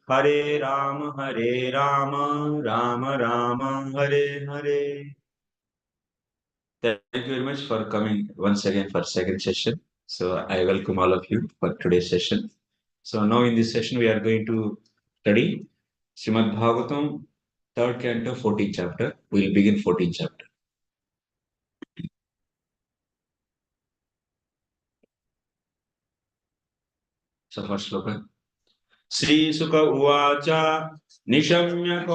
Hare Rama, Rama Rama, Hare Hare. Thank you very much for coming once again for second session. So I welcome all of you for today's session. So now in this session we are going to study Srimad Bhagavatam, third canto, 14th chapter. We will begin 14th chapter. So first sloka. Sri Sukha Uvacha Nishamya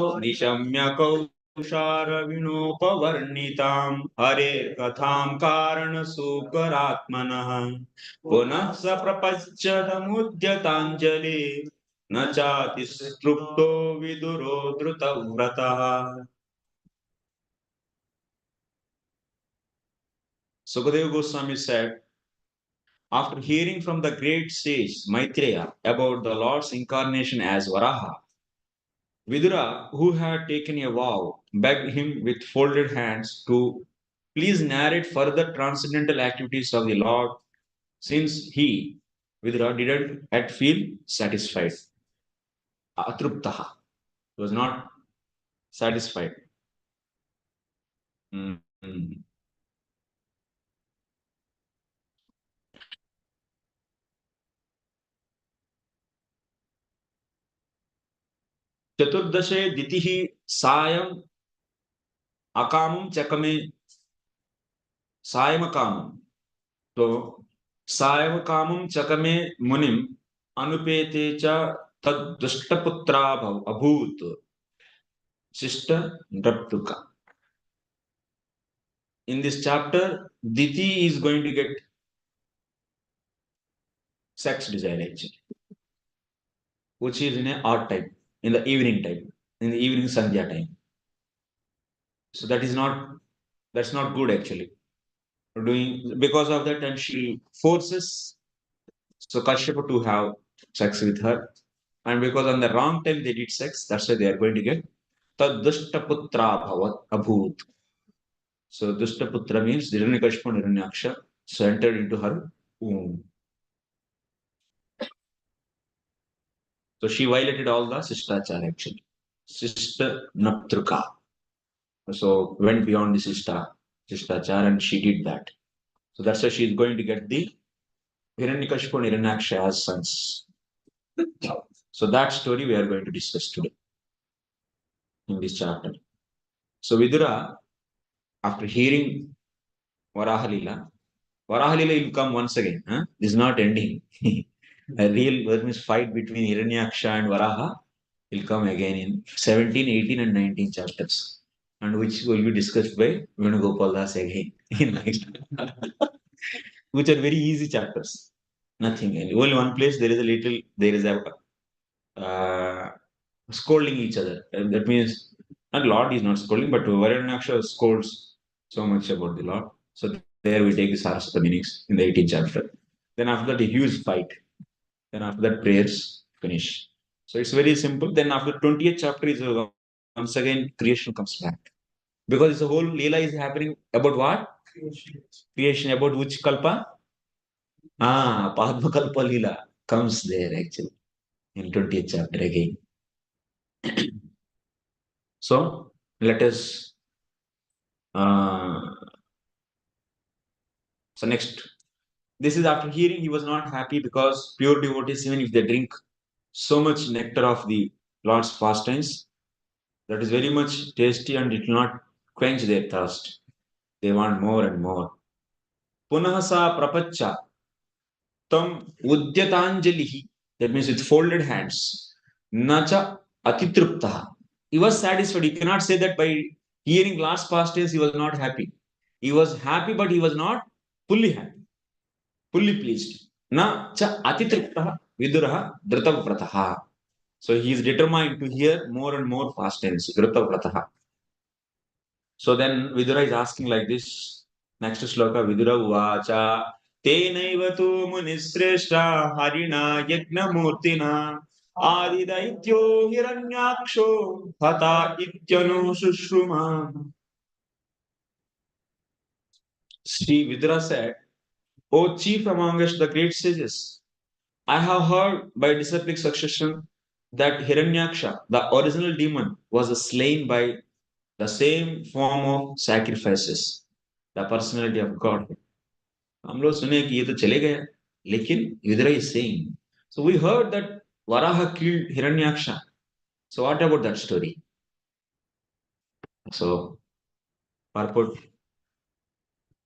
Kausharavinopavărnitam Hare Katham Karana Sukaratmanah Punah Saprapacchatamudyatañjali Nachati Strupto Viduro Drutavrataha. Sukadeva Goswami said, after hearing from the great sage Maitreya about the Lord's incarnation as Varaha, Vidura, who had taken a vow, begged him with folded hands to please narrate further transcendental activities of the Lord, since he, Vidura, didn't yet feel satisfied. Atruptaha was not satisfied. Mm-hmm. चतुर्दशे दितिः सायम् अकामं चकमे सायमकामं तो सायमकामं चकमे मुनिम अनुपेते च तद्दुष्टपुत्रा अभूत् sister Draptuka. In this chapter, Diti is going to get sex desire actually, which is in an odd time, in the evening time, in the evening Sandhya time. So that's not good actually. Because of that, and she forces so Kashyapa to have sex with her, and because on the wrong time they did sex, that's why they are going to get Taddushtaputra Bhavat Abhut. So Dushtaputra means Hiranyakashipu and Hiranyaksha, so entered into her womb. So she violated all the Sistachara actually. Sister Naptruka. So went beyond the Sistachara and she did that. So that's why she is going to get the Hiranyakashipu and Hiranyaksha as sons. So that story we are going to discuss today in this chapter. So Vidura, after hearing Varahalila will come once again. Huh? This is not ending. A real fight between Hiranyaksha and Varaha will come again in 17, 18 and 19 chapters, and which will be discussed by Venugopal Das again in next, which are very easy chapters. Nothing. Only one place there is a scolding each other. And that means not Lord is not scolding, but Varanyaksha scolds so much about the Lord. So there we take the Saraswata meanings in the 18th chapter. Then after that, a huge fight. Then after that, prayers finish. So it's very simple. Then after 20th chapter is once again creation comes back. Because the whole Leela is happening about what? Creation. About which Kalpa? Padma Kalpa Leela comes there actually in 20th chapter again. So let us. So next, this is after hearing he was not happy because pure devotees, even if they drink so much nectar of the Lord's pastimes, that is very much tasty and it will not quench their thirst. They want more and more. Punahasa prapacha tam udyatanjalihi, that means with folded hands. Nacha atitruptaha. He was satisfied. You cannot say that by hearing last pastimes he was not happy. He was happy, but he was not fully happy, fully pleased. Na cha atitruptaha viduraha dhritavrataha. So he is determined to hear more and more pastimes. Dhritavrataha. So then Vidura is asking like this. Next sloka, Vidura Uvacha. Tenaiva tu munisreshta harina yajna murtina adidaityo hiranyaksho hata ityanu sushruma. Sri Vidura said, O chief amongst the great sages, I have heard by disciplic succession that Hiranyaksha, the original demon, was slain by the same form of sacrifices, the personality of God. हम लोग सुने कि ये तो चले गए लेकिन Vidura is saying. So we heard that Varaha killed Hiranyaksha. So what about that story? So purport.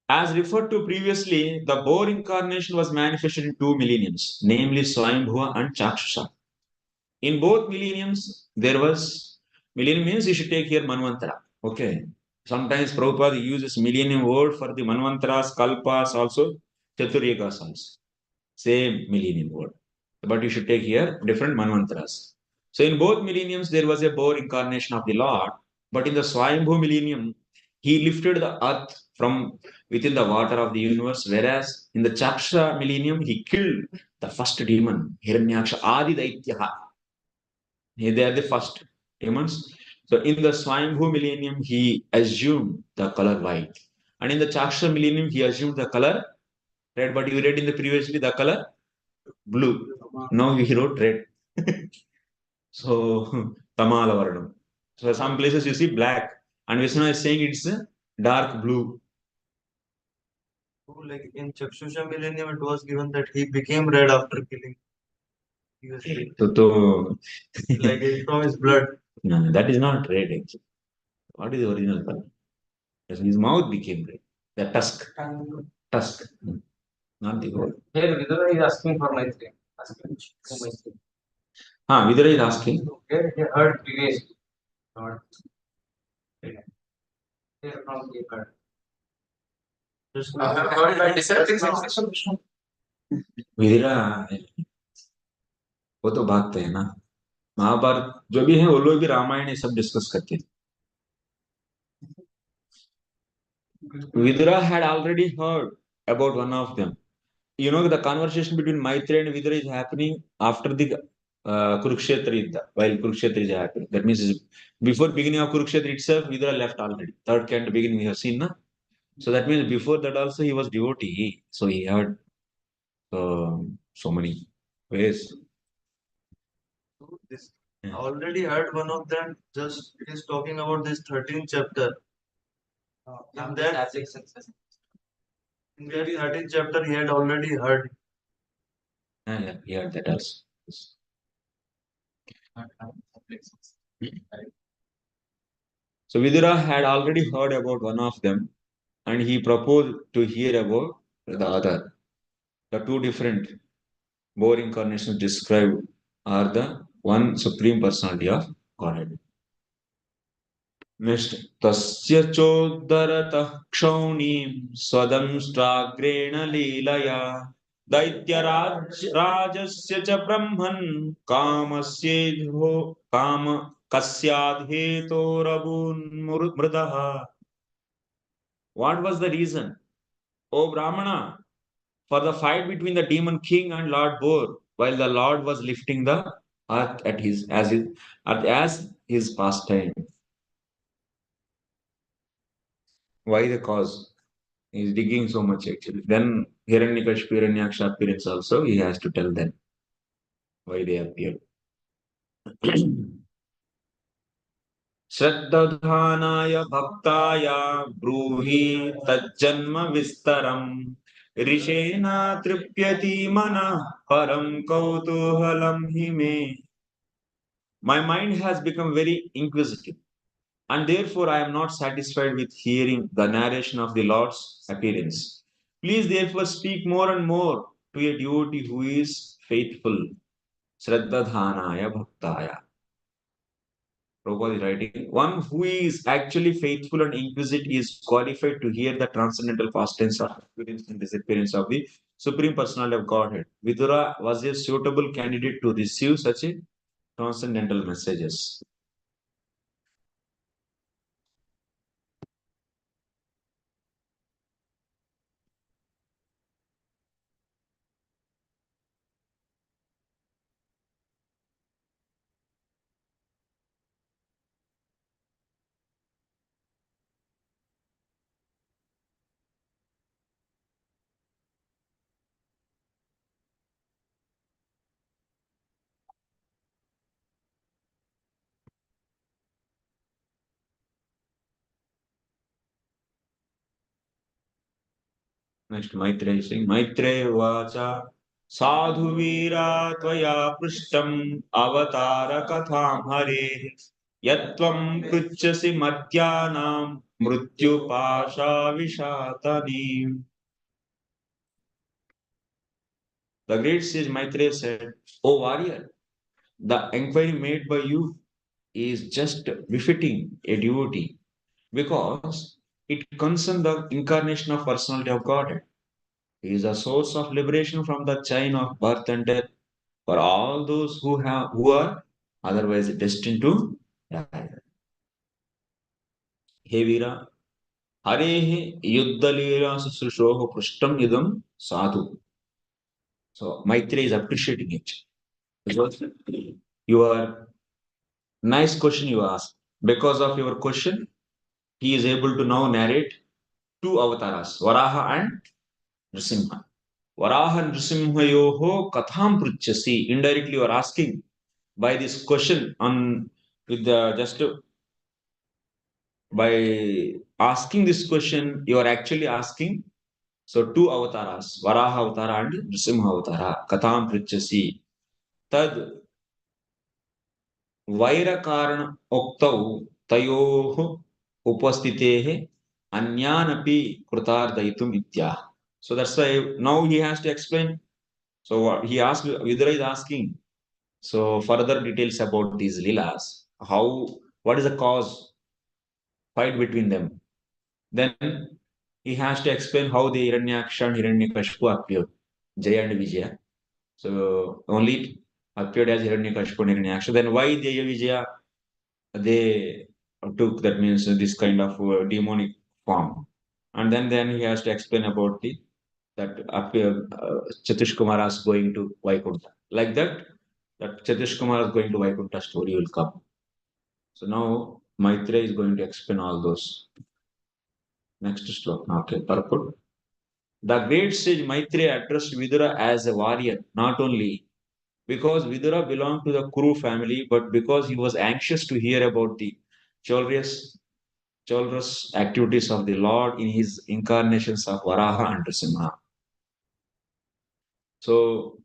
As referred to previously, the boar incarnation was manifested in two millenniums, namely Swayambhuva and Chakshusha. In both millenniums, there was millennium means you should take here Manvantara. Okay. Sometimes Prabhupada uses millennium word for the Manvantaras, Kalpas, also Chaturyagas also. Same millennium word. But you should take here different Manvantaras. So in both millenniums, there was a boar incarnation of the Lord. But in the Swayambhu millennium, he lifted the earth from within the water of the universe. Whereas in the Chaksha millennium, he killed the first demon, Hiranyaksha, Adi Daityaha. They are the first demons. So in the Swayambhu millennium, he assumed the color white. And in the Chaksha millennium, he assumed the color red. But you read in the previously the color blue. Now he wrote red. So Tamala Varnam. So some places you see black. And Vishnu is saying it's a dark blue. Like in Chakshusha Millennium, it was given that he became red after killing. So, like from his blood. No, that is not red actually. What is the original color? Yes, his mouth became red. The tusk. Tusk. Not the whole. Here, Vidura is asking for my thing. Asking for my thing. Vidura is asking. Here, he heard previously. Not here from the card. Just heard by disrupting sensation. विदिरा वो तो भागते हैं ना महाभारत जो भी है वो लोग भी रामायण ये सब डिस्कस करते थे Vidura had already heard about one of them. You know, the conversation between Maitreya and Vidura is happening after the Kurukshetra Yuddha, while Kurukshetra is happening. That means before beginning of Kurukshetra itself, Vidura left already. Third canto beginning we have seen, na? So that means before that also he was devotee. So he heard so many ways. This already heard one of them. Just it is talking about this 13th chapter. In that, in that 13th chapter, he had already heard. Yeah, he heard that also. So Vidura had already heard about one of them and he proposed to hear about the other. The two different boar incarnations described are the one supreme personality of Godhead. Next, tasya choddaratah kshaunim swadamstragrena leelaya दैत्यराजस्य च ब्रह्मन् कामस्येधो काम कस्याधेतोरभून्मृदः. What was the reason, O Brahmana, for the fight between the demon king and Lord Boar, while the Lord was lifting the earth at as his pastime? Why the cause? He is digging so much actually. Then Hiranyakashipu Hiranyaksha appearance also he has to tell them why they appeared. श्रद्दधानाय भक्ताय ब्रूहि तज्जन्म विस्तरम् ऋषेण तृप्यति मनः परं कौतूहलं हि मे. My mind has become very inquisitive, and therefore I am not satisfied with hearing the narration of the Lord's appearance. Please therefore speak more and more to a devotee who is faithful. Shraddhadhanaya bhaktaya. Prabhupada is writing, one who is actually faithful and inquisitive is qualified to hear the transcendental pastimes of experience and disappearance of the Supreme Personality of Godhead. Vidura was a suitable candidate to receive such a transcendental messages. Next, Maitreya is saying, Maitreya vacha sadhu veera tvaya prishtam avatara katham hare yatvam pruchasi madhyanam mrityu pasha vishatani. The great sage Maitreya said, O warrior, the inquiry made by you is just befitting a devotee because it concerns the incarnation of personality of God. He is a source of liberation from the chain of birth and death for all those who are otherwise destined to die. He Veera, Harehe Yuddhalila Susrushoho Prishtam Yudam Sadhu. So Maitreya is appreciating it. Because your nice question you asked. Because of your question, he is able to now narrate two avatars, Varaha and Nrsimha. Varaha and Nrsimhayoho Katham Pruchasi. Indirectly you are asking by this question on with the just by asking this question, you are actually asking. So two avatars, Varaha Avatara and Nrsimha Avatara, Katham Pruchasi. Tad वैरकारण उक्तौ तयोः उपस्थितेः अन्यानपि कृतार्थयितुम् इत्याह. So that's why now he has to explain. So he asked, Vidura is asking, so further details about these lilas, how, what is the cause, fight between them. Then he has to explain how the Hiranyaksha and Hiranyakashipu appeared, Jaya and Vijaya. So only appeared as Hiranyakashipu and Hiranyaksha. Then why Jaya Vijaya they took, that means this kind of demonic form, and then he has to explain about the that Chatish Kumara is going to Vaikuntha, like that Chatish Kumara is going to Vaikuntha story will come. So now Maitreya is going to explain all those. Next slok. Okay, purport. The great sage Maitreya addressed Vidura as a warrior, not only because Vidura belonged to the Kuru family, but because he was anxious to hear about the chivalrous activities of the Lord in his incarnations of Varaha and Nrsimha. So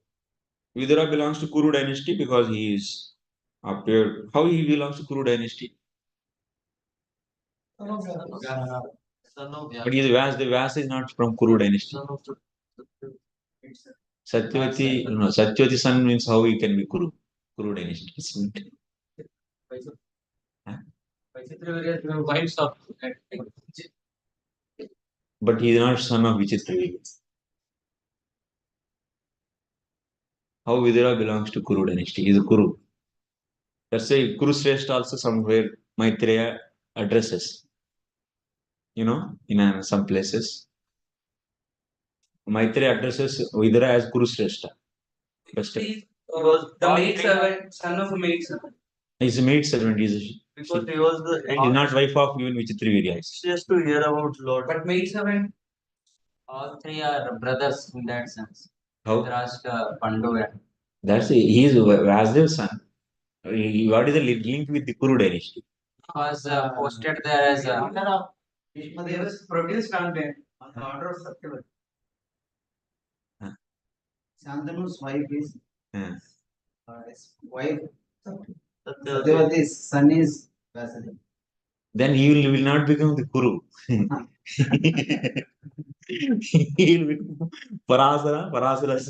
Vidura belongs to Kuru dynasty because he is appeared. How he belongs to Kuru dynasty? But he is Vyas. The Vyas is not from Kuru dynasty. Satyavati, no, Satyavati son means how he can be Kuru dynasty. Huh? But he is not son of Vichitravirya. How Vidura belongs to Kuru dynasty? He is a Kuru. Let's say Kuru Sreshta also somewhere Maitreya addresses. In some places. Maitreya addresses Vidura as Kuru Sreshta. He was the maid servant, son of a maid servant. He's a maid servant. Because he was he's not wife of even Vichitravirya. She has to hear about Lord. But maid servant, all three are brothers in that sense. How? Dhritarashtra, Pandu. That's he is Vasudev's son. What is the link with the Kuru dynasty? Was posted there as a they was produced on the order of Satyavati. Shantanu's wife is his wife. Satyavati's son is Vasudeva. Then he will not become the Kuru. He will become Parasara. Parasara is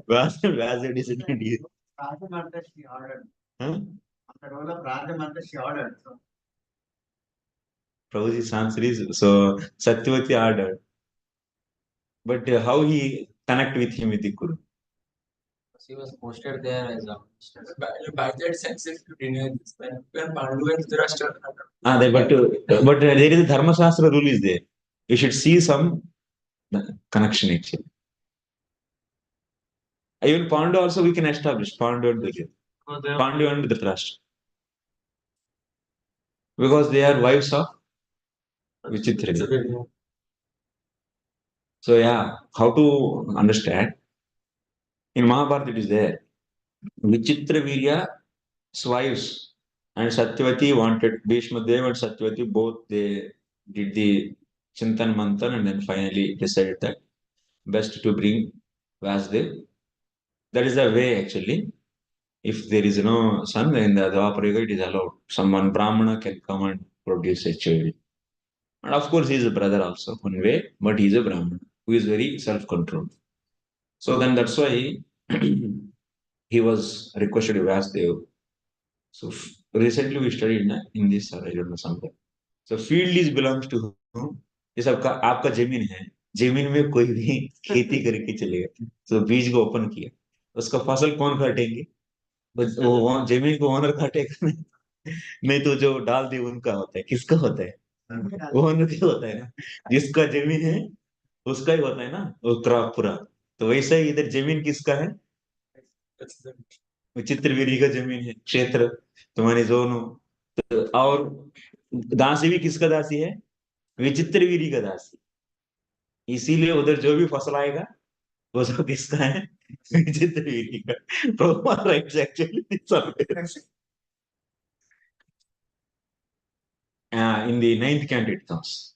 Vasudeva descendant. Rajamanta she ordered. On the role of Rajamanta she ordered. So. Prabhuji's answer is so Satyavati ordered. But how he connect with him with the Kuru? He was posted there as a by that sense if you deny this when Pandu and Dhritarashtra. But there is a Dharma Shastra rule is there. You should see some connection actually. Even Pandu also we can establish Pandu and Dhritarashtra. Because they are wives of Vichitravirya. So yeah, how to understand? In Mahabharata it is there. Vichitravirya's wives and Satyavati wanted Bhishma Dev and Satyavati both they did the Chintan Manthan, and then finally decided that best to bring Vasudev. That is the way actually. If there is no son, then the Dwapara Yuga it is allowed. Someone Brahmana can come and produce a child. And of course, he is a brother also, one way, but he is a Brahmana who is very self controlled. So then that's why he was requested to Vasudev. So recently we studied na, in this, or I don't know something. So field is belongs to whom? ये सबका आपका जमीन है, जमीन में कोई भी खेती करके चलेगा, तो बीज को ओपन किया, उसका फसल कौन काटेंगे? बस वो जमीन को ओनर काटेगा नहीं तो जो डाल दे उनका होता है, किसका होता है? वो ओनर का होता है ना, जिसका जमीन है उसका ही होता है ना वो क्रॉप पूरा। तो वैसा ही इधर जमीन किसका है? विचित्र वीरी का जमीन है, क्षेत्र तुम्हारे दोनों। और दासी भी किसका दासी है? विचित्र वीरी का दासी। इसीलिए उधर जो भी फसल आएगा वो सब किसका है? विचित्र वीरी का। Prabhupada writes actually somewhere. In the ninth canto it comes.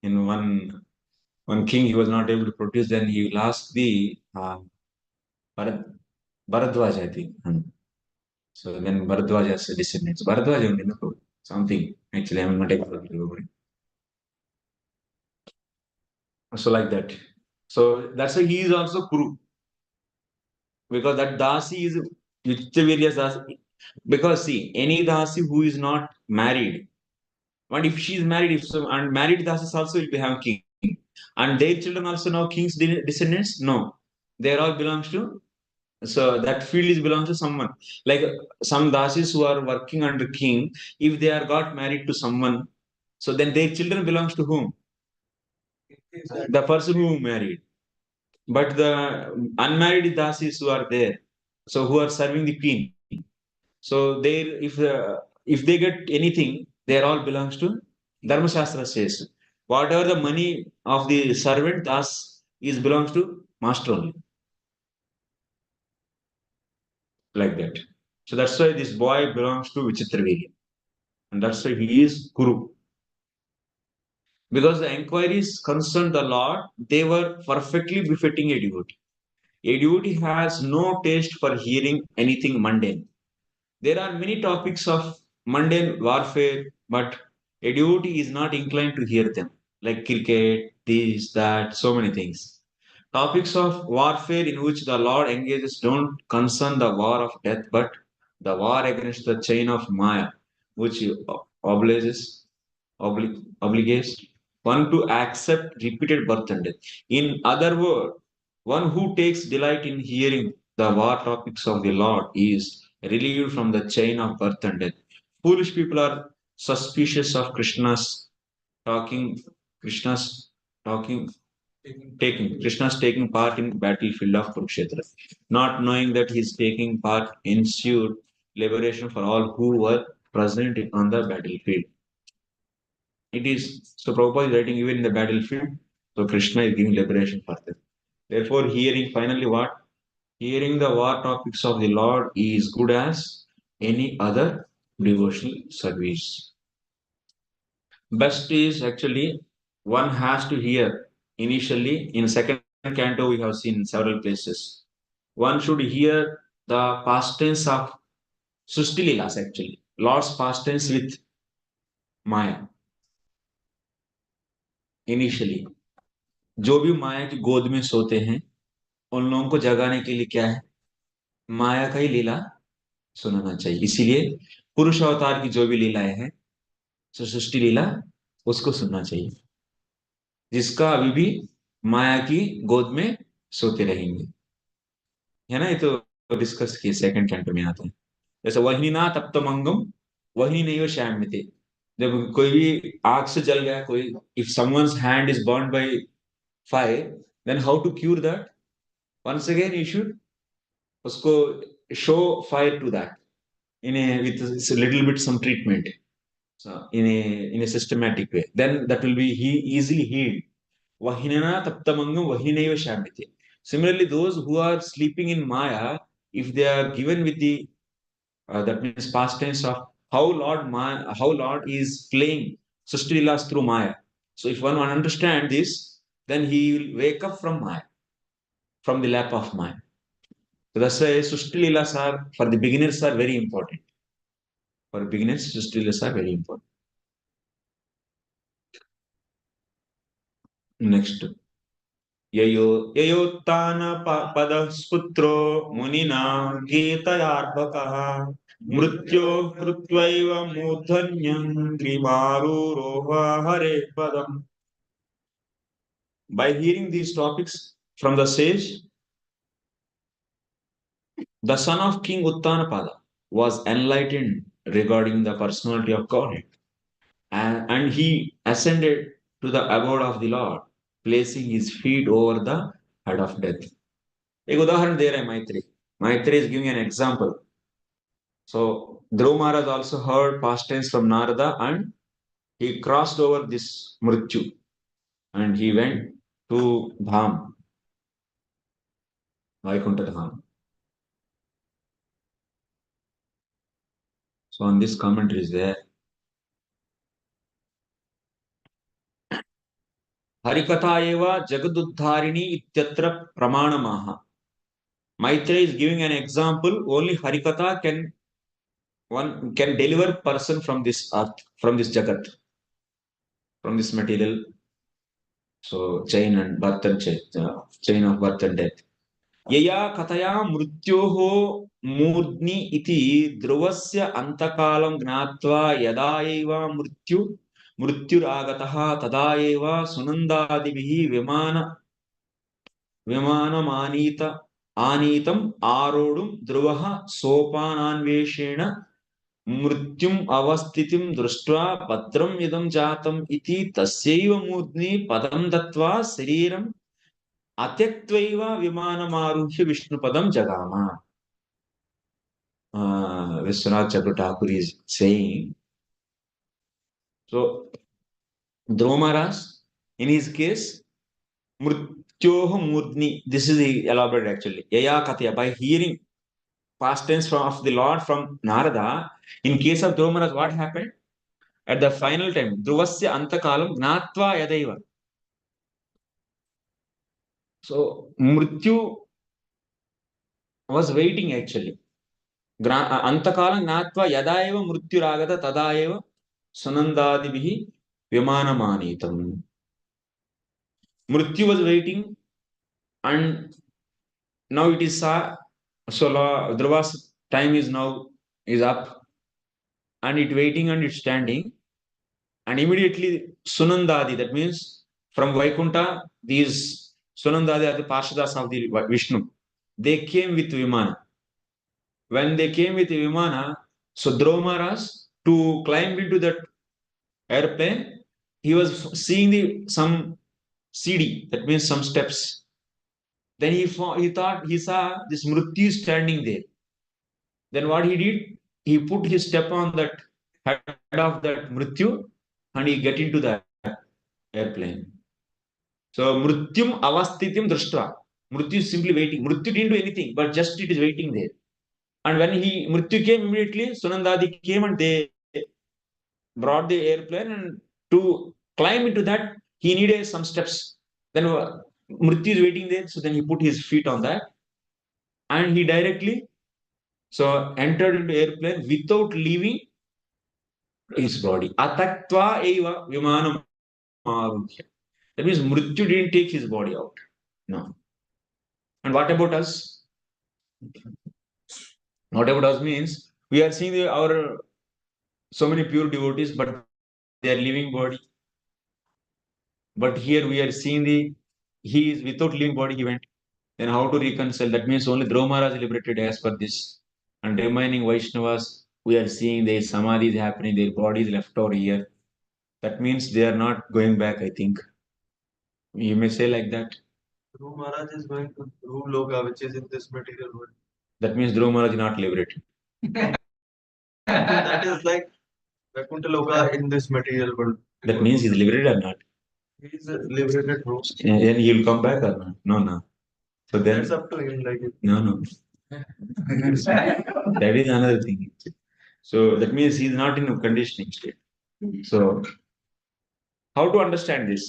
In one king he was not able to produce, then he will ask the Bharat, Bharadwaj, I think. So then Bharadwaja's descendants. Bharadwaj only, no? Something. Actually, I'm not able to remember it. So like that. So that's why he is also Kuru. Because that Dasi is Vichitravirya Dasi. Because see, any Dasi who is not married, but if she is married, if some unmarried Dasis also will be having king. And their children also now king's descendants? No. They all belongs to, so that field is belongs to someone. Like some Dasis who are working under king, if they are got married to someone, so then their children belongs to whom? The person who married. But the unmarried dasis who are there, so who are serving the queen, so they if they get anything, they all belongs to Dharma Shastra says whatever the money of the servant das is belongs to master only, like that. So that's why this boy belongs to Vichitravirya, and that's why he is Guru. Because the inquiries concerned the Lord, they were perfectly befitting a devotee. A devotee has no taste for hearing anything mundane. There are many topics of mundane warfare, but a devotee is not inclined to hear them, like cricket, this, that, so many things. Topics of warfare in which the Lord engages don't concern the war of death, but the war against the chain of Maya, which obliges, obligates one to accept repeated birth and death. In other words, one who takes delight in hearing the war topics of the Lord is relieved from the chain of birth and death. Foolish people are suspicious of talking, Krishna's talking, Krishna's taking part in battlefield of Kurukshetra, not knowing that his taking part ensured liberation for all who were present on the battlefield. It is so Prabhupada is writing even in the battlefield, so Krishna is giving liberation for them. Therefore, hearing finally what? Hearing the war topics of the Lord is good as any other devotional service. Best is actually one has to hear initially. In second canto, we have seen in several places. One should hear the past tense of Sushti Leelas actually. Lord's past tense with Maya. Initially. जो भी माया की गोद में सोते हैं उन लोगों को जगाने के लिए क्या है? माया का ही लीला सुनाना चाहिए। इसीलिए पुरुष अवतार की जो भी लीलाएं हैं, सृष्टि लीला, उसको सुनना चाहिए, जिसका अभी भी माया की गोद में सोते रहेंगे, है ना? ये तो डिस्कस किए सेकंड कैंटो में आता है। जैसे वही ना तब तो मंगम वही नहीं हो श्याम में थे। जब कोई भी आग से जल गया, कोई if someone's hand is burned by fire, then how to cure that? Once again you should उसको show fire to that in a with a little bit some treatment, so in a systematic way, then that will be easily healed. Vahinana taptamangam vahinaiva shamite. Similarly, those who are sleeping in Maya, if they are given with the that means past tense of how Lord is playing Srishti Leelas through Maya. So if one understands this, then he will wake up from Maya, from the lap of Maya. So that's why Sushti Leelas are, for the beginners, are very important. For beginners, Sushti Leelas are very important. Next. ययोत्तानपदस्पुत्रो मुनिना गीतयार्भकः मृत्यो कृत्वैव मूर्धन्यं ग्रीवारूरोह हरे पदम्. By hearing these topics from the sage, the son of King Uttanapada was enlightened regarding the personality of Godhead, and he ascended to the abode of the Lord, placing his feet over the head of death. एक उदाहरण दे रहे हैं मैत्री. Maitreya is giving an example. So Dhruva Maharaj also heard past tense from Narada, and he crossed over this Mrityu and he went to Dham, Vaikuntha Dham. So on this commentary is there. Harikatha eva jagaduddharini ityatra pramanamaha. Maitreya is giving an example. Only Harikatha one can deliver person from this earth, from this jagat, from this material. So chain and birth and chain of birth and death. यया कथया मृत्योः मूर्ध्नि इति ध्रुवस्य अन्तकालं ज्ञात्वा यदा एव मृत्युरागतः तदा एव सुनन्दादिभिः आनीतम् आरोढुं ध्रुवः सोपानान्वेषेण मृत्युम् अवस्थितिं दृष्ट्वा भद्रम् इदं जातम् इति तस्यैव मूर्ध्नि पदं दत्वा शरीरं अत्यक्त्वैव विमानमारुह्य विष्णुपदं जगाम. Vishwanath Chakravarti is saying. So, Dhruva Maharaj, in his case, Mrityoho Murdni, this is the elaborate actually. Yaya Katya, by hearing past tense of the Lord from Narada, in case of Dhruva Maharaj, what happened? At the final time, Dhruvasya Antakalam Gnatva Yadaiva. So, Mrityu was waiting actually. अंतकालं ज्ञात्वा यदा एव मृत्युरागत तदा एव सुनन्दादिभिः विमानमानीतम्. Mrityu was waiting, and now it is so Dhruva's time is now is up, and it waiting and it standing, and immediately Sunandadi, that means from Vaikuntha, these Sunandadi are the Parshadas of the Vishnu. They came with Vimana. When they came with Vimana, so Dhruva Maharaj, to climb into that airplane, he was seeing some CD, that means some steps. Then he thought he saw this Mrityu standing there. Then what he did, he put his step on that head of that Mrityu and he get into the airplane. So Mrityum avasthitim drashtva. Mrityu is simply waiting. Mrityu didn't do anything, but just it is waiting there. And when Mrityu came immediately, Sunandadi came and they brought the airplane, and to climb into that, he needed some steps. Then Mrityu is waiting there, so then he put his feet on that, and he directly entered into airplane without leaving his body. Ataktva eva vimanam aruhya. That means Mrityu didn't take his body out. No. And what about us? What about us means we are seeing our so many pure devotees, but they are living body. But here we are seeing he is without living body, he went. Then how to reconcile? That means only Dhruva Maharaj is liberated as per this. And remaining Vaishnavas, we are seeing their samadhi is happening, their body is left over here. That means they are not going back, I think. You may say like that. Dhruva Maharaj is going to Dhruv Loka, which is in this material world. That means Dhruva Maharaj is not liberated. That is like Vaikuntha Loka in this material world. That means he is liberated or not? He is liberated, bro. And he will come back or not? No, no. So then, that's up to him. Like it. No. That is another thing. So that means he is not in a conditioning state. So How to understand this?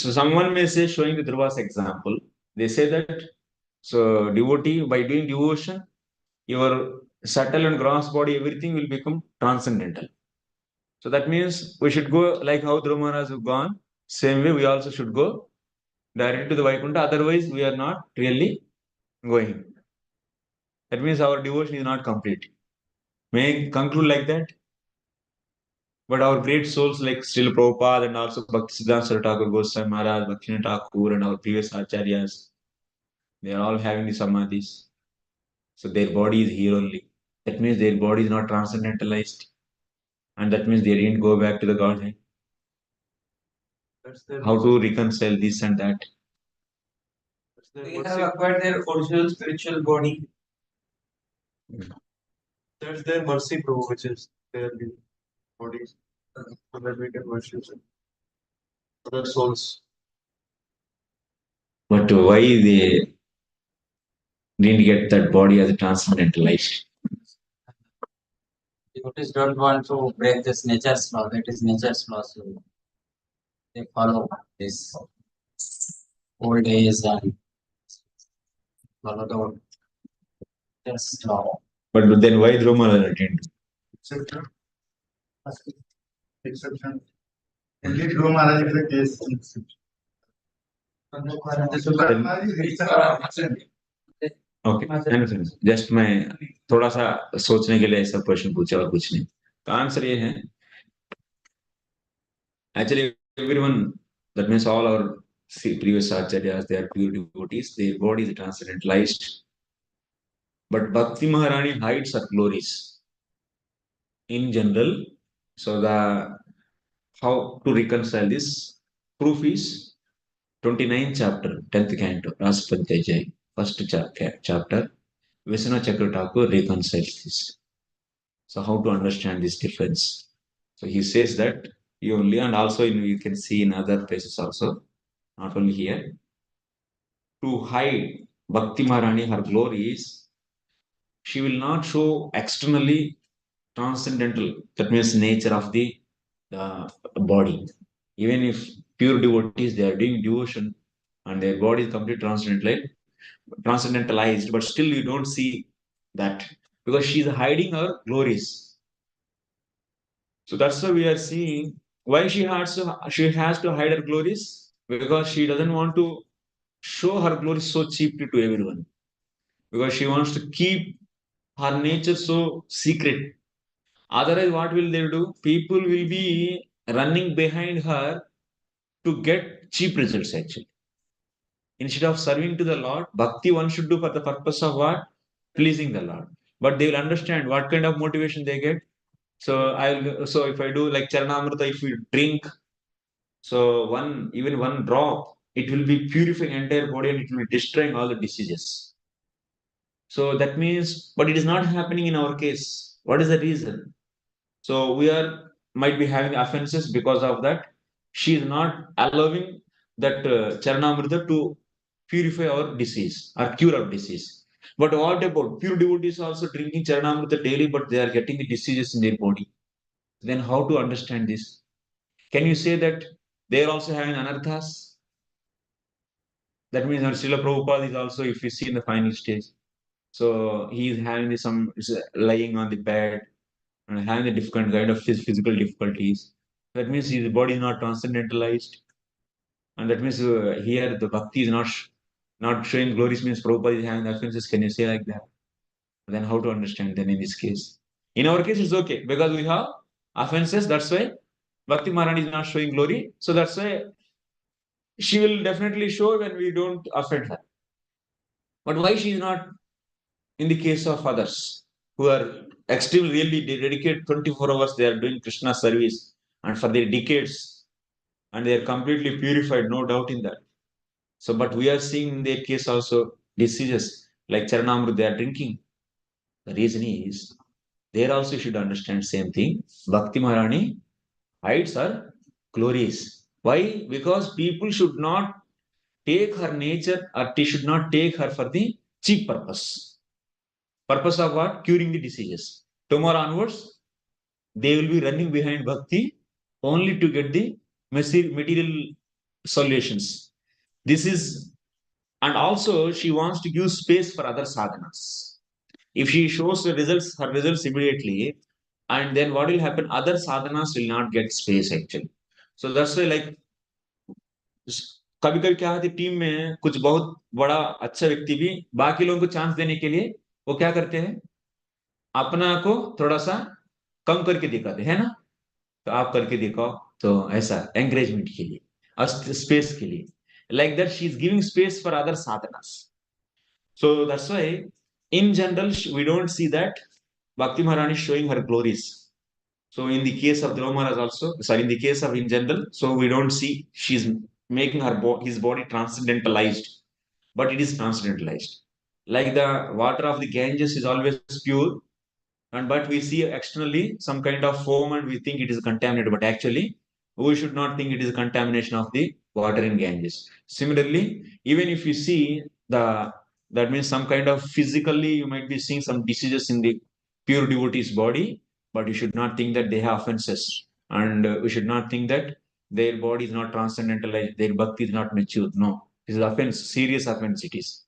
So someone may say, showing the Dhruva's example, they say that so devotee by doing devotion, your subtle and gross body, everything will become transcendental. So that means we should go like how Dhruva Maharaj have gone. Same way we also should go directly to the Vaikuntha. Otherwise, we are not really going. That means our devotion is not complete. May I conclude like that? But our great souls like Srila Prabhupada and also Bhaktisiddhanta Saraswati Thakur Goswami Maharaj, Bhaktivinoda Thakur and our previous acharyas, they are all having the samadhis. So their body is here only. That means their body is not transcendentalized. And that means they didn't go back to the Godhead. How to reconcile this and that? They have acquired their original spiritual body. That's their mercy, Prabhu, which is their bodies, so that we can worship other souls. But why they didn't get that body as a transcendentalized? Devotees don't want to break this nature's law. That is nature's law. So they follow this old days and follow the nature's law. But then why Dhruva didn't? Exception. Exception. Only Dhruva Maharaj is the case. Okay just मैं थोड़ा सा सोचने के लिए ऐसा question पूछा और कुछ नहीं तो आंसर ये है actually everyone that means all our previous acharyas they are pure devotees their body is transcendentalized but Bhakti Maharani hides her glories in general so the how to reconcile this proof is 29th chapter 10th canto Rasapadhyay Jai first chapter Vishnu Chakra Thakur reconciles this. So how to understand this difference? So he says that you only and also you can see in other places also, not only here, to hide Bhakti Maharani her glories, she will not show externally transcendental, that means nature of the body. Even if pure devotees they are doing devotion and their body is completely transcendentalized, but still you don't see that because she is hiding her glories. So that's why we are seeing why she has to hide her glories because she doesn't want to show her glories so cheaply to everyone because she wants to keep her nature so secret. Otherwise, what will they do? People will be running behind her to get cheap results actually. Instead of serving to the Lord, bhakti one should do for the purpose of what? Pleasing the Lord. But they will understand what kind of motivation they get. So if I do like Charanamrita, if we drink, so even one drop, it will be purifying entire body and it will be destroying all the diseases. So that means, but it is not happening in our case. What is the reason? So we might be having offenses because of that. She is not allowing that Charanamrita to purify our disease or cure our disease. But what about pure devotees also drinking Charanamrita daily, but they are getting the diseases in their body? Then how to understand this? Can you say that they are also having anarthas? That means that Srila Prabhupada is also, if you see in the final stage, so he is having lying on the bed and having a different kind of physical difficulties. That means his body is not transcendentalized. And that means here the bhakti is not showing glories means Prabhupada is having offenses. Can you say like that? Then how to understand then in this case? In our case, it's okay because we have offenses. That's why Bhakti Maharani is not showing glory. So that's why she will definitely show when we don't offend her. But why she is not in the case of others who are extremely really dedicated 24 hours, they are doing Krishna service and for their decades and they are completely purified, no doubt in that. So, but we are seeing in their case also diseases like Charanamrita, they are drinking. The reason is there also should understand same thing. Bhakti Maharani hides her glories. Why? Because people should not take her nature or they should not take her for the cheap purpose. Purpose of what? Curing the diseases. Tomorrow onwards, they will be running behind Bhakti only to get the material solutions. This is, and also she wants to give space for other sadhanas. If she shows her results immediately, and then what will happen? Other sadhanas will not get space actually. So that's why, like, कभी कभी क्या होती है team में कुछ बहुत बड़ा अच्छा व्यक्ति भी बाकी लोगों को चांस देने के लिए वो क्या करते हैं, अपना को थोड़ा सा कम करके दिखाते हैं ना, तो आप करके दिखाओ, तो ऐसा एंकरेजमेंट के लिए और स्पेस के लिए, like that she is giving space for other साधनास. So that's why in general we don't see that Bhakti Maharani is showing her glories. So in the case of Dhruva Maharaj also, sorry, in the case of in general, so we don't see she's making his body transcendentalized, but it is transcendentalized. Like the water of the Ganges is always pure, and but we see externally some kind of foam and we think it is contaminated, but actually we should not think it is contamination of the water in Ganges. Similarly, even if you see the, that means some kind of physically you might be seeing some diseases in the pure devotee's body, but you should not think that they have offenses, and we should not think that their body is not transcendentalized, their bhakti is not mature. No, this is offense, serious offense it is.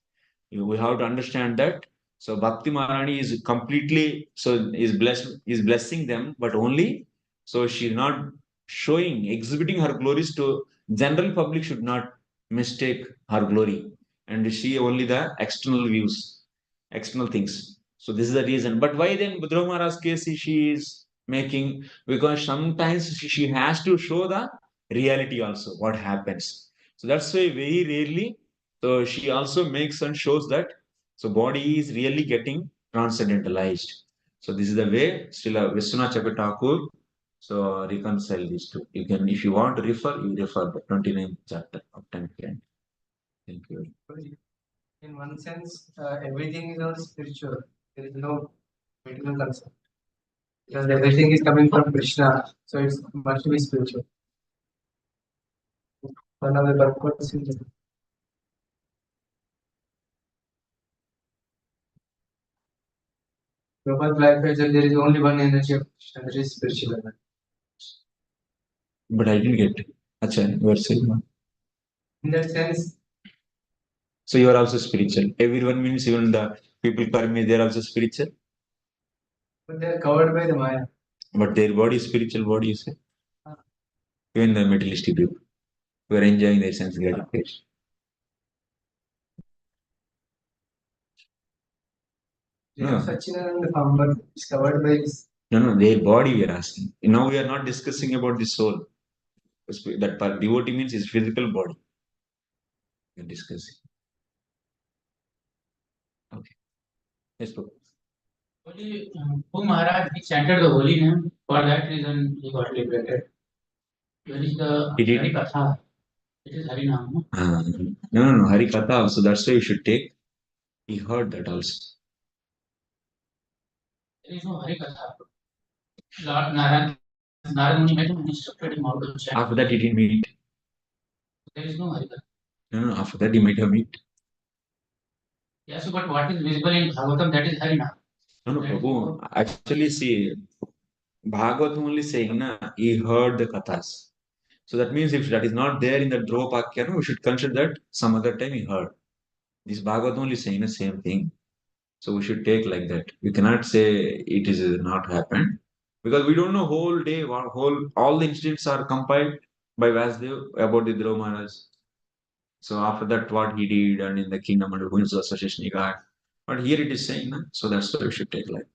We have to understand that. So Bhakti Maharani is completely, so is blessing them, but only, so she's not showing, exhibiting her glories to general public should not mistake her glory and see only the external views, external things. So this is the reason. But why then Dhruva Maharaj's case she is making? Because sometimes she has to show the reality also, what happens. So that's why very rarely, so she also makes and shows that so body is really getting transcendentalized. So this is the way Srila Vishwanath Chakravarti so reconcile these two. You can, if you want to refer, you refer the 29th chapter of 10th canto. Thank you. In one sense, everything is all spiritual. There is no material concept. Because everything is coming from Krishna, so it must be spiritual. One of the purposes. Prabhupada clarifies that there is only one energy of Krishna, that is spiritual energy. But I didn't get it. Acha, you are saying. In that sense, so you are also spiritual. Everyone means even the people karmi, they are also spiritual. but they are covered by the Maya. But their body is spiritual body, you say. Even the materialistic people who are enjoying their sense gratification. No. Satchidananda Farmer is covered by this. No, their body we are asking. Now we are not discussing about the soul. That devotee means his physical body. We are discussing. Okay. Yes, Prabhu. Maharaj, he chanted the holy name. For that reason, he got liberated. Where is the Hari Katha? It is Hari Nam. No. Hari Katha also. That's why you should take. He heard that also. There is no Hari Katha. Lord Narad Muni met him and instructed him how to chant. After that, he didn't meet. There is no Hari Katha. No. After that, he might have meet. Yes, but what is visible in Bhagavatam, that is Hari Nam. No, Prabhu. Actually, see, Bhagavatam only saying, na, he heard the kathas. So that means if that is not there in the Dhruva we should consider that some other time he heard. This Bhagavatam only saying the same thing. So we should take like that. We cannot say it is not happened because we don't know whole day, all the incidents are compiled by Vasudev about the Dhruva Maharaj. So after that, what he did and in the kingdom under whose association he got. But here it is saying, na? So that's why we should take like.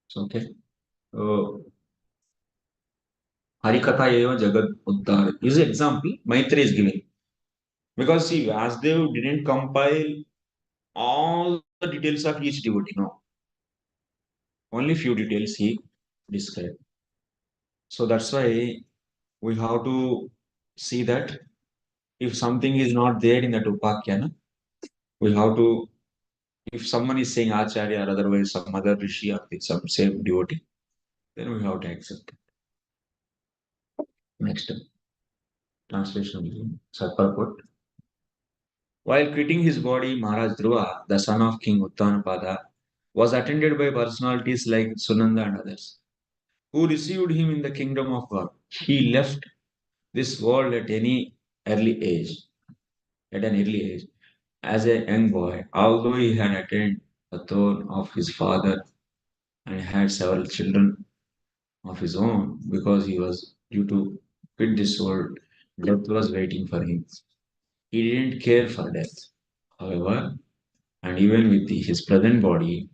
So, okay. Harikatha eva jagat uddhar is an example Maitreya is giving. Because see, Vasudev didn't compile all the details of each devotee, no. Only few details he described. So that's why we have to see that if something is not there in that Upakhya, we have to, if someone is saying Acharya or otherwise some other Rishi or some same devotee, then we have to accept it. Next. Translation purport. While quitting his body, Maharaj Dhruva, the son of King Uttanapada, was attended by personalities like Sunanda and others, who received him in the kingdom of God. He left this world at an early age, as a young boy, although he had attained the throne of his father and had several children of his own, because he was due to quit this world, death was waiting for him. He didn't care for death, however, and even with his present body,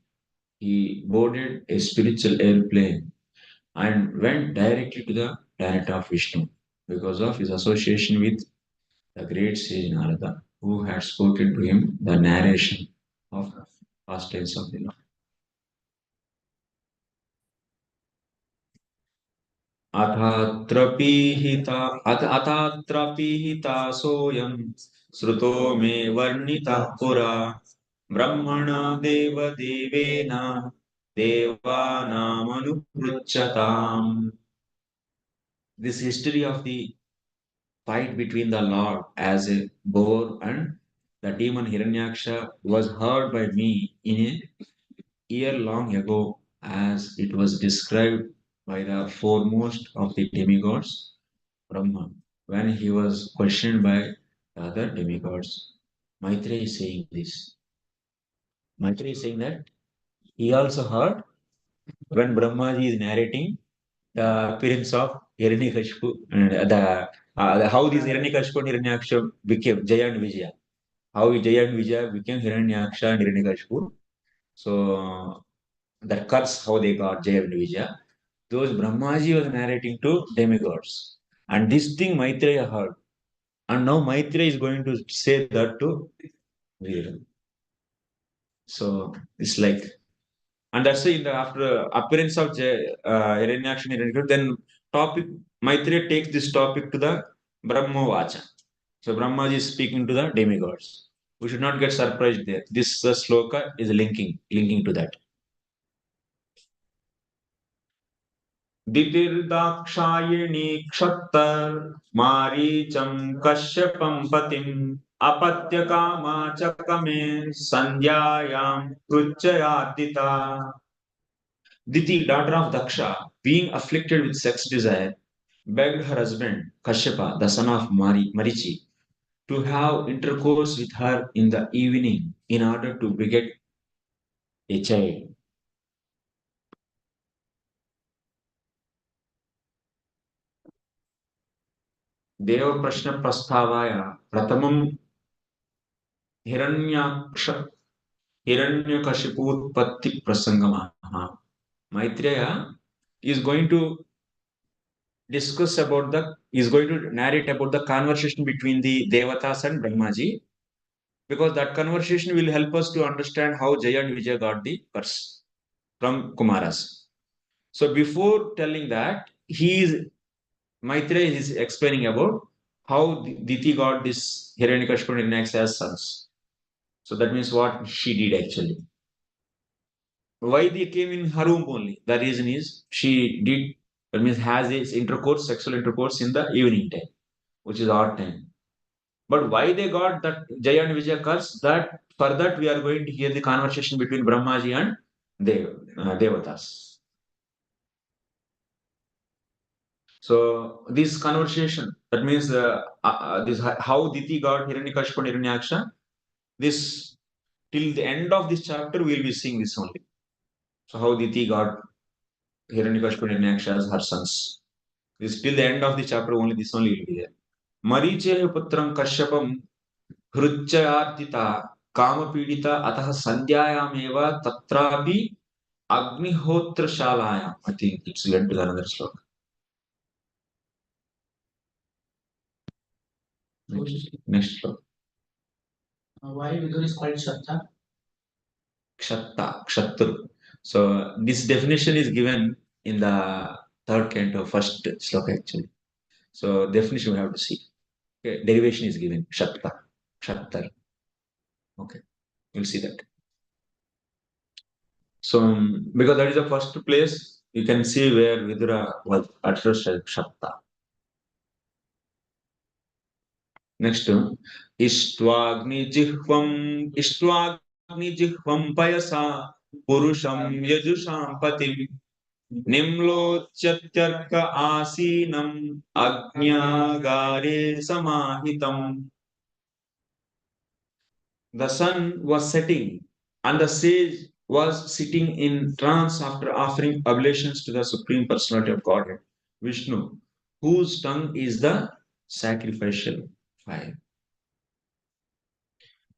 he boarded a spiritual airplane and went directly to the planet of Vishnu because of his association with the great sage Narada, who had spoken to him the narration of past tense of the Lord. अथात्र पीहिता सोऽयं श्रुतो मे वर्णितः पुरा ब्रह्मण देवदेवेन देवानामनुपृच्छताम्. This history of the fight between the Lord as a boar and the demon Hiranyaksha was heard by me in a year long ago, as it was described by the foremost of the demigods, Brahma, when he was questioned by the other demigods. Maitreya is saying this. Maitreya is saying that he also heard when Brahmaji is narrating the appearance of Hiranyakashipu and how this Hiranyakashipu and Hiranyaksha became Jaya and Vijaya. How Jaya and Vijaya became Hiranyaksha and Hiranyakashipu. So that curse, how they got Jaya and Vijaya, those Brahmaji was narrating to demigods. And this thing Maitreya heard. And now Maitreya is going to say that to Veera. So it's like, and that's why in the after appearance of Hiranyaksha and Hiranyakashipu, then topic Maitreya takes this topic to the Brahma Vacha. So Brahmaji is speaking to the demigods. We should not get surprised there. This sloka is linking to that. दितिर्दाक्षायणी क्षत्तर मारीचं कश्यपं पतिम् अपत्यकामा च कमे संध्यायां पृच्छयादिता. Diti, daughter of Daksha, being afflicted with sex desire, begged her husband Kashyapa, the son of Marichi, to have intercourse with her in the evening in order to beget a child. देव प्रश्न प्रस्तावाय प्रथमं Hiranyaksha हिरण्यकशिपूत्पत्ति प्रसंगमः. Maitreya is going to discuss about is going to narrate about the conversation between the Devatas and Brahmaji, because that conversation will help us to understand how Jaya and Vijaya got the curse from Kumaras. So before telling that, Maitreya is explaining about how Diti got this Hiranyakashipu and Hiranyaksha as sons. So that means what she did actually. Why they came in her womb only? The reason is she did, that means has this sexual intercourse in the evening time, which is odd time. But why they got that Jaya and Vijaya curse? That for that we are going to hear the conversation between Brahmaji and Devatas. So this conversation, that means this how Diti got Hiranyakashipu and Hiranyaksha. This till the end of this chapter we will be seeing this only. So how Diti got Hiranyakashipu and Hiranyaksha as her sons. This till the end of the chapter only this only will be there. Mariche putram Kashyapam हृच्चयार्जिता कामपीडिता अतः संध्यायामेव तत्रापि अग्निहोत्रशालायाम्. I think it's led to another sloka. Next sloka. Why Vidur is called Shatta? Kshattru. So this definition is given in the third canto, first sloka actually. So definition we have to see. Okay, derivation is given. Kshattar. Okay, you'll see that. So because that is the first place, you can see where Vidura was at first Shatta. Next, Ishtvagnijihvam payasa purusham yajusham patim nimlochatyarka asinam agnyagare samahitam. The sun was setting, and the sage was sitting in trance after offering oblations to the Supreme Personality of Godhead, Vishnu, whose tongue is the sacrificial fire.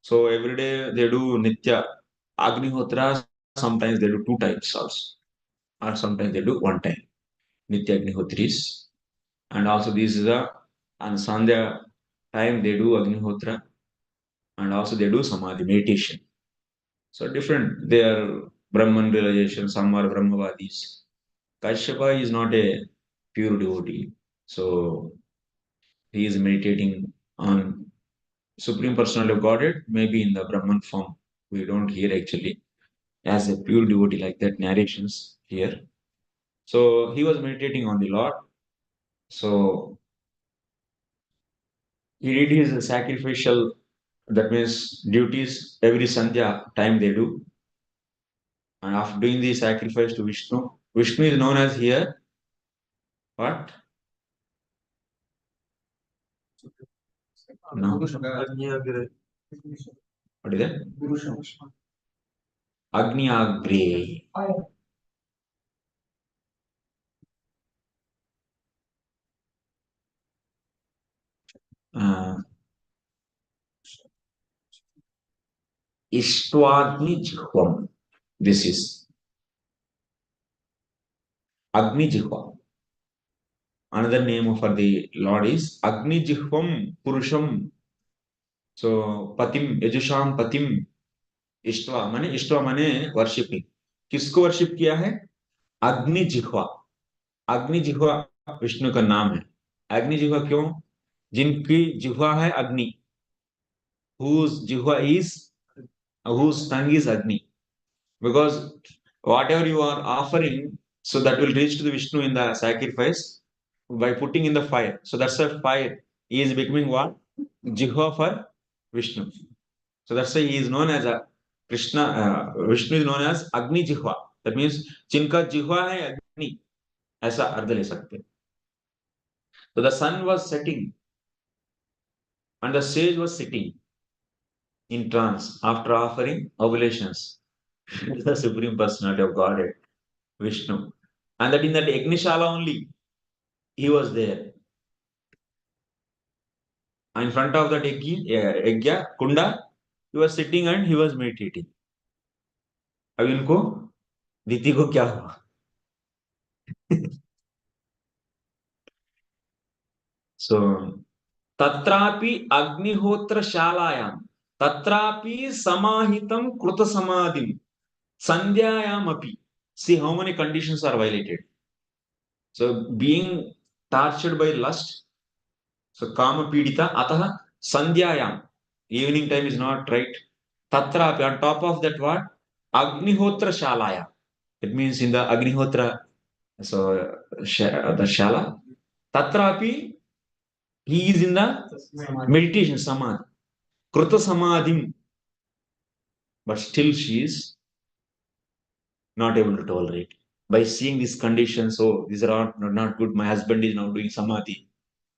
So every day they do Nitya Agnihotra, sometimes they do 2 times also, or sometimes they do 1 time. Nitya Agnihotris. And also this is on Sandhya time they do Agnihotra, and also they do Samadhi meditation. So different. They are Brahman realization, some are Brahmavadis. Kashyapa is not a pure devotee. So he is meditating on Supreme Personality of Godhead, maybe in the Brahman form. We don't hear actually as a pure devotee like that narrations here. So he was meditating on the Lord. So he did his sacrificial, that means duties every Sandhya time they do. And after doing the sacrifice to Vishnu, Vishnu is known as here what? No. What is that? Agni Agre. Ishtwagni Jihvam. This is Agni Jihva. Another name for the Lord is Agni Jihvam Purusham. So Patim, Yajusham Patim. इष्टवा माने worshipping. किसको worship किया है? अग्नि जिह्वा. अग्नि जिह्वा विष्णु का नाम है. अग्नि जिह्वा क्यों? जिनकी जिह्वा है अग्नि. Whose जिह्वा is, whose tongue is Agni. Because whatever you are offering, so that will reach to the Vishnu in the sacrifice by putting in the fire. So that's a fire. He is becoming what? Jihva for Vishnu. So that's why he is known as a Krishna. Vishnu is known as Agni Jihva. That means जिनका जिह्वा है अग्नि, ऐसा अर्थ ले सकते. So the sun was setting and the sage was sitting in trance after offering oblations to the Supreme Personality of Godhead, Vishnu. And that in that Agnishala only, he was there. In front of that Yagya, Kunda, he was sitting and he was meditating. अब इनको दीति को क्या हुआ? So तत्रापि अग्निहोत्रशालायां तत्रापि समाहितं कृतसमाधिं संध्यायामपि. See how many conditions are violated. So being tortured by lust, so kama pidita, atah sandhyayam, evening time is not right. Tatrapi, on top of that what? Agnihotra shalaya. It means in the Agnihotra, so the shala. Tatrapi, he is in the meditation samadhi. Kruta samadhim. But still she is not able to tolerate. By seeing these conditions, oh, these are not good. My husband is now doing samadhi.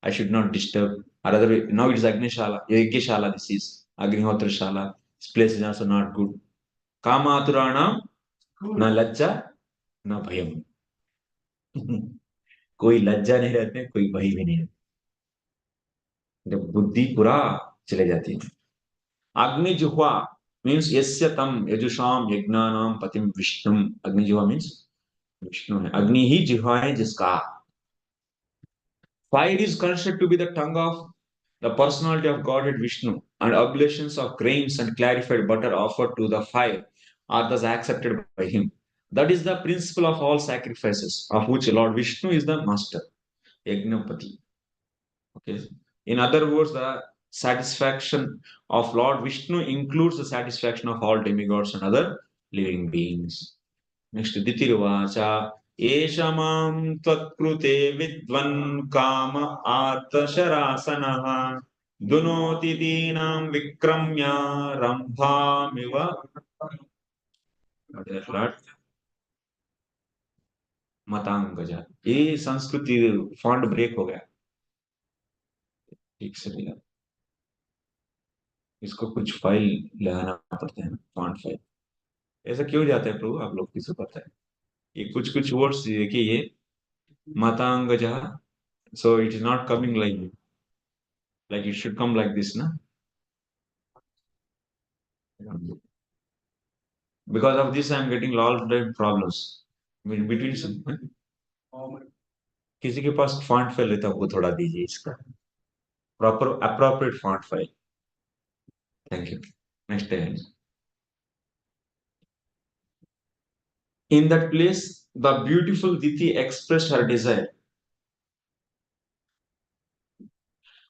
I should not disturb. Or other way, now it is Agnishala, Yajnashala, this is Agnihotra Shala. This place is also not good. Kamaturana, na lajja, na bhayam. कोई लज्जा नहीं रहते, कोई भय भी नहीं रहते. जब बुद्धि पूरा चले जाती है. अग्नि जुह्वा means यस्य तम यजुषाम यज्ञानाम पतिम विष्णुम. अग्नि जुह्वा means विष्णु है. अग्नि ही जिह्वा है जिसका. Fire is considered to be the tongue of the personality of Godhead Vishnu, and oblations of grains and clarified butter offered to the fire are thus accepted by him. That is the principle of all sacrifices, of which Lord Vishnu is the master, Yagnapati. Okay. In other words, the satisfaction of Lord Vishnu includes the satisfaction of all demigods and other living beings. Next, Ditiruvacha. Eshamam tvatkruте vidvan kama artasharasanah. Dunoti dinam vikramya rambhamiva. What is that Lord? मतंगजा ये संस्कृति font break हो गया ठीक से भैया इसको कुछ file लगाना पड़ता है फॉन्ट फाइल ऐसा क्यों जाता है प्रभु आप लोग किसे पता है ये कुछ कुछ वर्ड्स देखिए ये मतंगजा so it is not coming like it should come like this na because of this I am getting lot of problems between some किसी के पास फॉन्ट फाइल रहता है वो थोड़ा दीजिए इसका proper appropriate font file thank you next time in that place the beautiful Diti expressed her desire.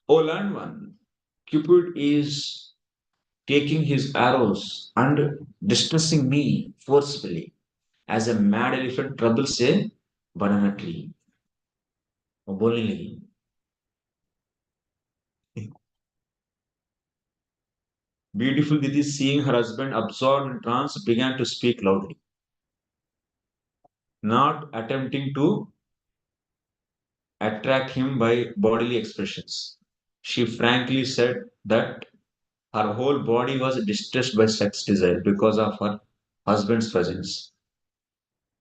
O learned one, Cupid is taking his arrows and distressing me forcibly as a mad elephant troubles a banana tree. वो बोलने लगी Beautiful Diti, seeing her husband absorbed in trance, began to speak loudly, not attempting to attract him by bodily expressions. She frankly said that her whole body was distressed by sex desire because of her husband's presence,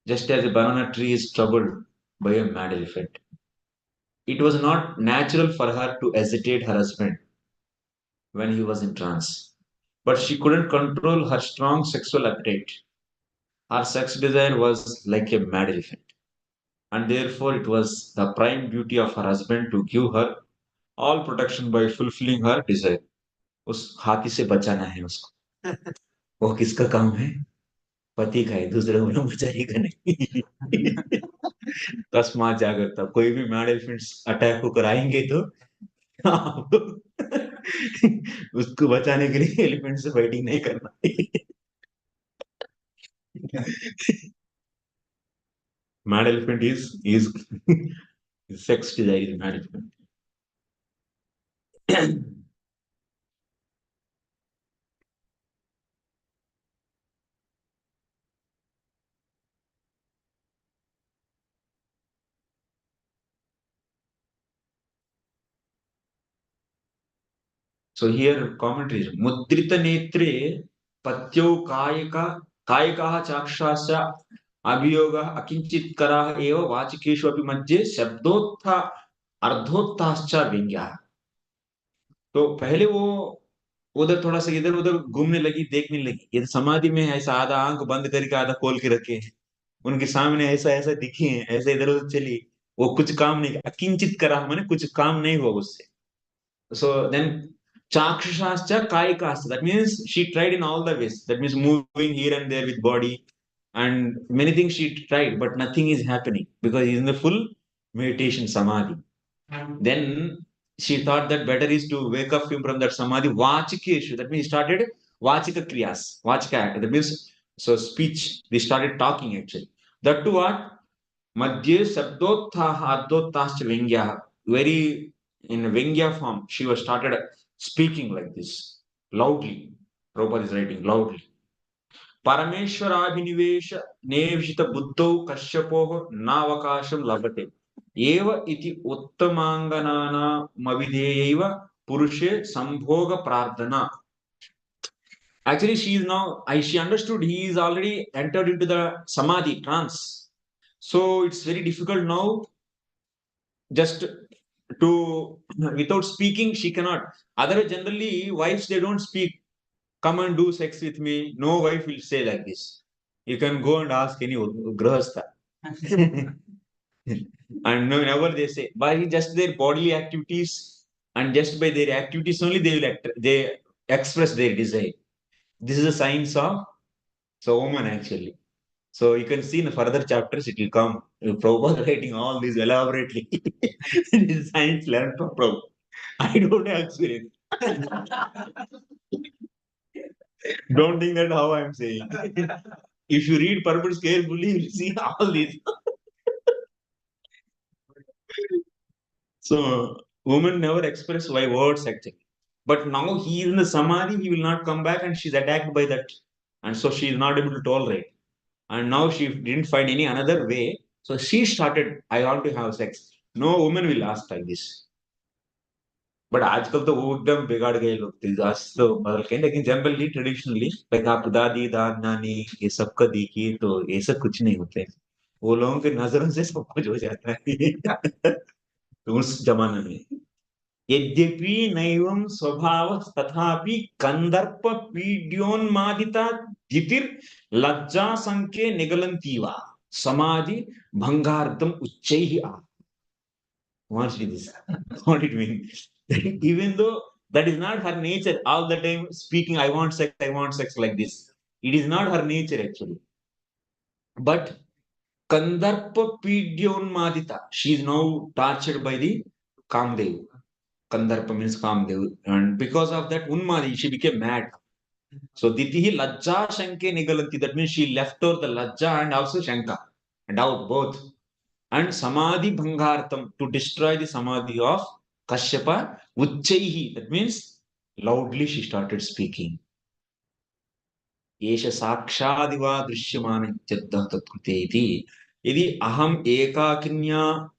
just as a banana tree is troubled by a mad elephant. It was not natural for her to hesitate her husband when he was in trance, but she couldn't control her strong sexual appetite. Her sex desire was like a mad elephant, and therefore it was the prime duty of her husband to give her all protection by fulfilling her desire. उस हाथी से बचाना है उसको वो किसका काम है पति का है दूसरे को बचाएगा नहीं तस्मात जागृता कोई भी मैड एलिफेंट्स अटैक होकर आएंगे तो आप उसको बचाने के लिए एलिफेंट से फाइटिंग नहीं करना mad elephant is sex desire is mad elephant. So here commentary is Mudrita Netre Patyau Kayikaha Chakshasya Abhiyoga Akinchitkara Eva Vachikeshu Api Madhye Shabdotha Ardhotascha Vingya. तो पहले वो उधर थोड़ा सा इधर उधर घूमने लगी देखने लगी ये समाधि में ऐसा आधा आंख बंद करके आधा खोल के रखे हैं उनके सामने ऐसा ऐसा दिखी है ऐसा इधर उधर चली वो कुछ काम नहीं अकिंचित करा मैंने कुछ काम नहीं हुआ उससे so then chakshascha kaikascha that means she tried in all the ways that means moving here and there with body and many things she tried but nothing is happening because he's in the full meditation samadhi then she thought that better is to wake up him from that samadhi vachikeshu that means he started vachika kriyas vachika act that means so speech they started talking actually that to what madhye sabdotha ardottascha vingya very in Vingya form, she was started speaking like this loudly. Prabhupada is writing loudly. Parameshwarabhinivesh nevshita buddhau kashyapoh navakasham labhate. Eva iti uttamanganana mavideyaiva purushe sambhoga prardhana. Actually, she is now, she understood he is already entered into the samadhi trance. So it's very difficult now just to without speaking she cannot otherwise generally wives they don't speak come and do sex with me no wife will say like this you can go and ask any grahastha and no, never they say by just their bodily activities and just by their activities only they will they express their desire this is a science of so woman actually so you can see in the further chapters it will come. Prabhupada writing all this elaborately. This is science learned from Prabhupada. I don't have experience. Don't think that how I am saying. If you read purpose carefully, you will see all this. So women never express by words actually. But now he is in the samadhi, he will not come back, and she's attacked by that. And so she is not able to tolerate. And now she didn't find any another way. So she started, I want to have sex. No woman will ask like this. But आजकल तो वो एकदम बिगाड़ गए लोग थे आज तो बदल के लेकिन जनरली ट्रेडिशनली लाइक आप दादी दाद नानी ये सबका देखिए तो ऐसा कुछ नहीं होते वो लोगों के नजरों से सब कुछ हो जाता है तो उस जमाने में यद्यपि नैवं स्वभाव तथापि कंदर्प पीड्योन्मादिता जितिर् लज्जा संके निगलन्तीवा समाधि भंगार्थम उच्चैः आ wants to do this. What it means? Even though that is not her nature, all the time speaking, I want sex like this. It is not her nature actually. But Kandarpa Pidyonmadita, she is now tortured by the Kamdev. Kandarpa means Kamdev. And because of that Unmadi, she became mad. So Ditihi Lajja Shanke Nigalanti. That means she left out the Lajja and also Shanka. And out both. And Samadhi Bhangartham, to destroy the Samadhi of Kashyapa, Uchchaihi, that means loudly she started speaking. Esha Sakshadiva Drishyamana Jadda Tatkute iti. Yadi Aham Ekakinya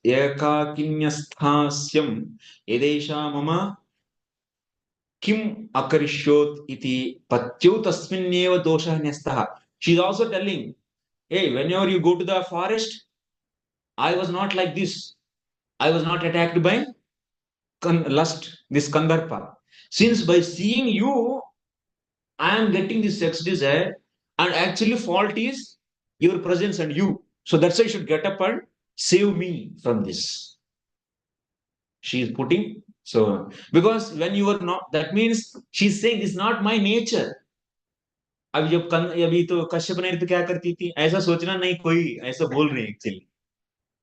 Ekakinyasthasyam Yedesha Mama Kim Akarishyot iti Patyau Tasminneva Dosha Nestaha. She's also telling, hey, whenever you go to the forest, I was not like this. I was not attacked by lust, this Kandarpa. Since by seeing you, I am getting this sex desire, and actually fault is your presence and you. So that's why you should get up and save me from this. She is putting, so because when you are not, that means she's saying this is not my nature. अब जब अभी तो कश्यप ने तो क्या करती थी ऐसा सोचना नहीं कोई ऐसा बोल रहे हैं एक्चुअली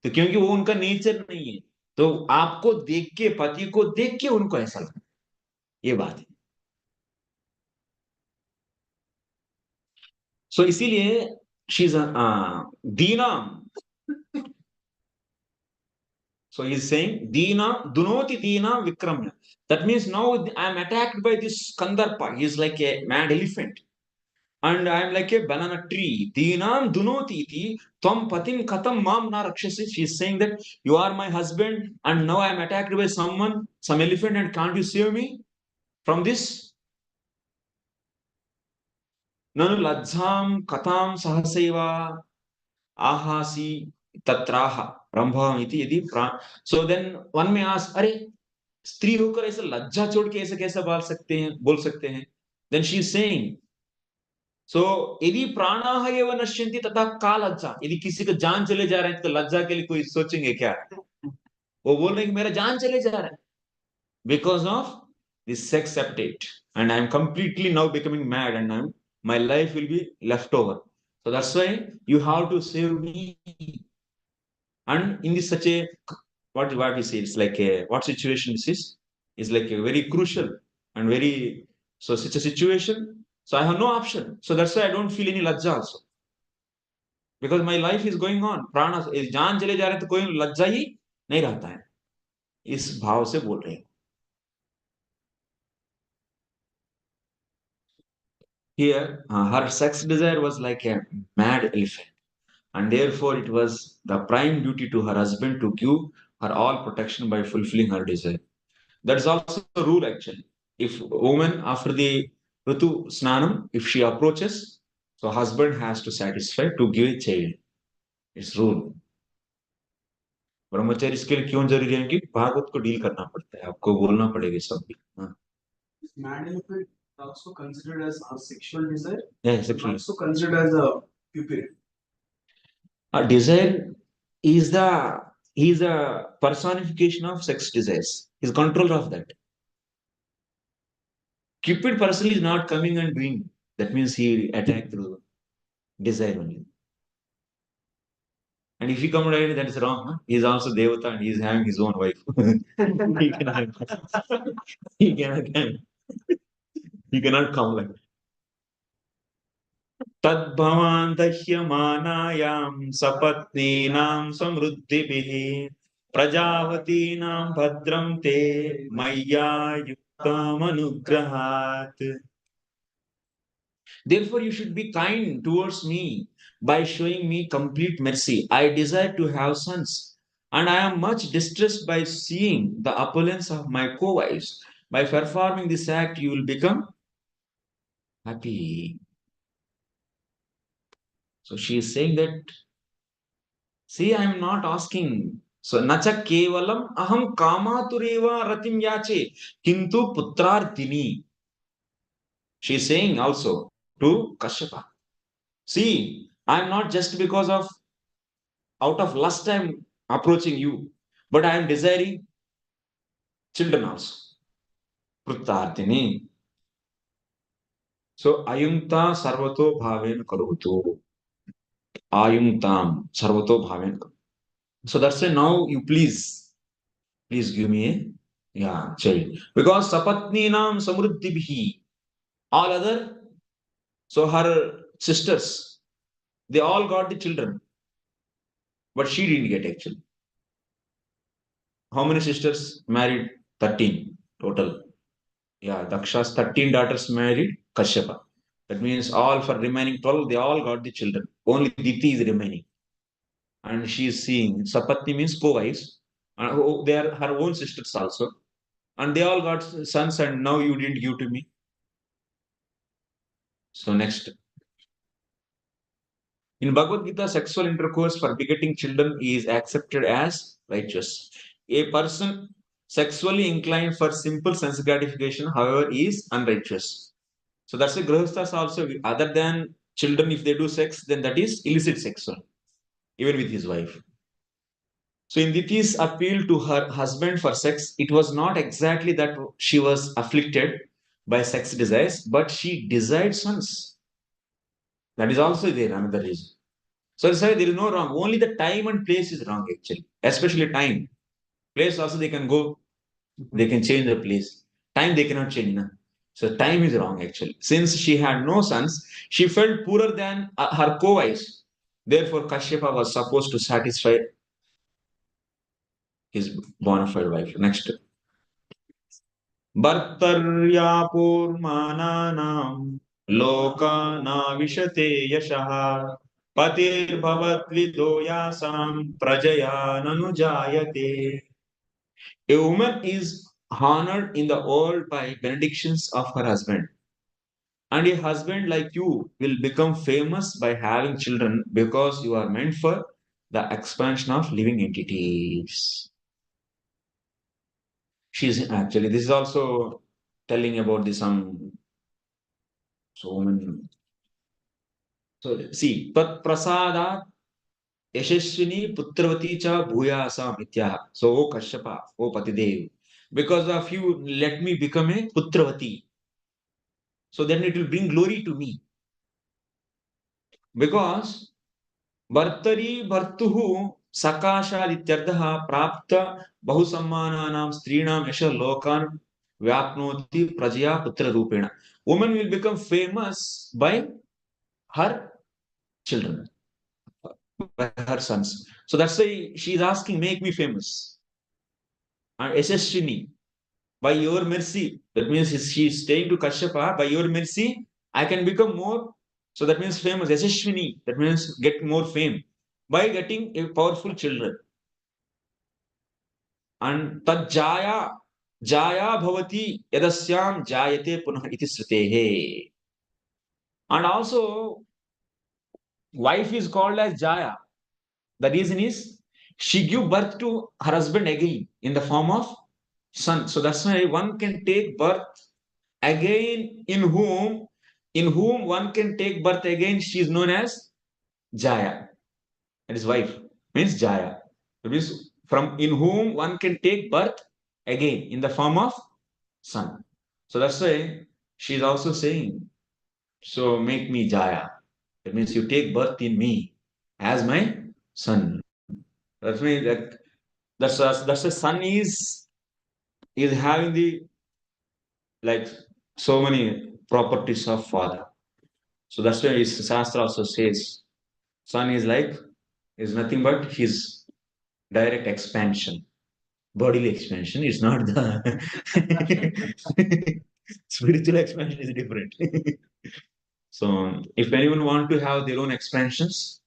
तो क्योंकि वो उनका नेचर नहीं है तो आपको देख के पति को देख के उनको ऐसा लगता ये बात है सो इसीलिए she is Dina so he is saying dina dunoti dina vikramya that means now I am attacked by this kandarpa he is like a mad elephant and I am like a banana tree. Dinam dunoti iti tvam patim katam mam na rakshasi. She is saying that you are my husband and now I am attacked by someone, some elephant, and can't you save me from this? Nanu lajjam katam sahaseva ahasi tatraha rambhavam iti yadi so then one may ask अरे स्त्री होकर ऐसे लज्जा छोड़ के ऐसे कैसे बोल सकते हैं then she is saying सो यदि प्राणाः एव नश्यन्ति तथा का लज्जा यदि किसी का जान चले जा रहे हैं तो लज्जा के लिए कोई सोचेंगे क्या वो बोल रहे हैं कि मेरा जान चले जा रहा है because of this sex appetite and I am completely now becoming mad and I my life will be left over so that's why you have to save me and in this such a what we say it's like a what situation this is like a very crucial and very so such a situation so I have no option so that's why I don't feel any lajja also because my life is going on prana जान चले जा रहे तो कोई लज्जा ही नहीं रहता है इस भाव से बोल रहे हैं here her sex desire was like a mad elephant and therefore it was the prime duty to her husband to give her all protection by fulfilling her desire that is also a rule actually if a woman after the ritu snanam if she approaches so husband has to satisfy to give a child it's rule ब्रह्मचर्य इसके लिए क्यों जरूरी है कि भागवत को deal करना पड़ता है आपको बोलना पड़ेगा सब भी Man elephant also considered as a sexual desire. yeah sexual Also considered as a cupid. a desire is the he is a personification of sex desires he's controller of that cupid person is not coming and doing that means he attack through desire only and if he come right that is wrong huh? He is also devata and he is having his own wife he cannot he cannot come he cannot come like तद्भवान् दह्यमानायां सपत्नीनां समृद्धिभिः Prajapatinam bhadram te maya yuktam anugrahat. Therefore, you should be kind towards me by showing me complete mercy. I desire to have sons, and I am much distressed by seeing the opulence of my co-wives. By performing this act, you will become happy. So she is saying that, see, I am not asking. So, nacha kevalam aham kamatureva ratim yache, kintu putrartini. She is saying also to Kashyapa. See, I am not just because of out of lust I am approaching you, but I am desiring children also. Prutartini. So ayunta sarvato bhaven karuto. Ayuntam sarvato bhaven. So that's why now you please give me a child. Because sapatni nam samruddhi bhi. All other, so her sisters, they all got the children, but she didn't get actually. How many sisters married? 13 total. Yeah, Daksha's 13 daughters married Kashyapa. That means all for remaining 12, they all got the children. Only Diti is remaining. And she is seeing Sapatni means co-wives. And they are her own sisters also. And they all got sons, and now you didn't give to me. So next. In Bhagavad Gita, sexual intercourse for begetting children is accepted as righteous. A person sexually inclined for simple sense gratification, however, is unrighteous. So that's why Grihasthas also, other than children, if they do sex, then that is illicit sexual, even with his wife. So in Diti's appeal to her husband for sex, it was not exactly that she was afflicted by sex desires, but she desired sons. That is also there, another reason. So that's why there is no wrong. Only the time and place is wrong, actually. Especially time. Place also they can go, they can change the place. Time they cannot change. Na? So time is wrong, actually. Since she had no sons, she felt poorer than her co-wives. Therefore, Kashyapa was supposed to satisfy his bona fide wife. Next. Bhartaryapormananam lokana yashaha patirбhavатвидо yasam prajaya nanujayate. A woman is honored in the world by benedictions of her husband. And a husband like you will become famous by having children because you are meant for the expansion of living entities. She's actually, this is also telling about the some so woman. So see, Tat Prasada Yashaswini Putravati cha Bhuyasa Mitya. So, O Kashyapa, O Patidev, because of you, let me become a Putravati. So then it will bring glory to me. Because Bhartari Bhartuhu Sakashadityardaha Prapta Bahusammananam Strinam Yasha Lokan Vyapnoti Prajaya Putra Rupena. Woman will become famous by her children, by her sons. So that's why she is asking, make me famous. And Yashaswini, by your mercy, that means she is saying to Kashyapa, by your mercy, I can become more. So that means famous. Yashaswini, that means get more fame by getting a powerful children. And tad jaya bhavati yadasyam jayate punah iti srutehe. And also, wife is called as Jaya. The reason is she give birth to her husband again in the form of son. So that's why one can take birth again in whom one can take birth again. She is known as Jaya. That is wife. Means Jaya. That means from in whom one can take birth again in the form of son. So that's why she is also saying, so make me Jaya. That means you take birth in me as my son. That's means that that's the son is having the like so many properties of father. So that's why his Shastra also says son is like is nothing but his direct expansion, bodily expansion. It's not the spiritual expansion is different. So if anyone want to have their own expansions,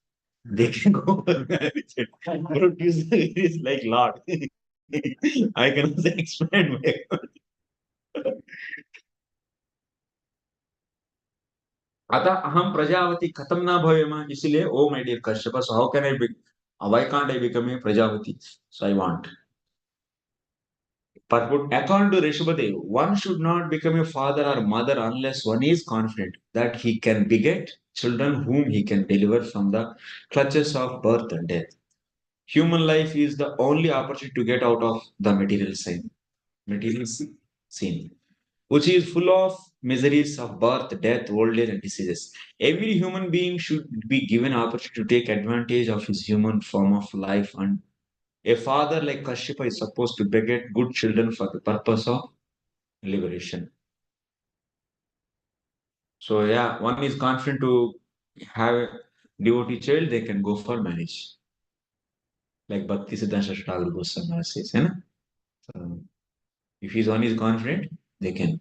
they can go for marriage. Don't use it is like Lord. I can also expand my अतः अहम प्रजावती खत्म ना भवेम इसलिए oh my dear Kashyap so how can I why can't I become a Prajapati? So I want. But according to Rishabhadev, one should not become a father or mother unless one is confident that he can beget children whom he can deliver from the clutches of birth and death. Human life is the only opportunity to get out of the material scene, which is full of miseries of birth, death, old age, and diseases. Every human being should be given opportunity to take advantage of his human form of life, and a father like Kashyapa is supposed to beget good children for the purpose of liberation. So yeah, one is confident to have a devotee child, they can go for marriage. Like Bhakti Siddhanta Thakur Goswami says, you know? So if his one is confident, they can.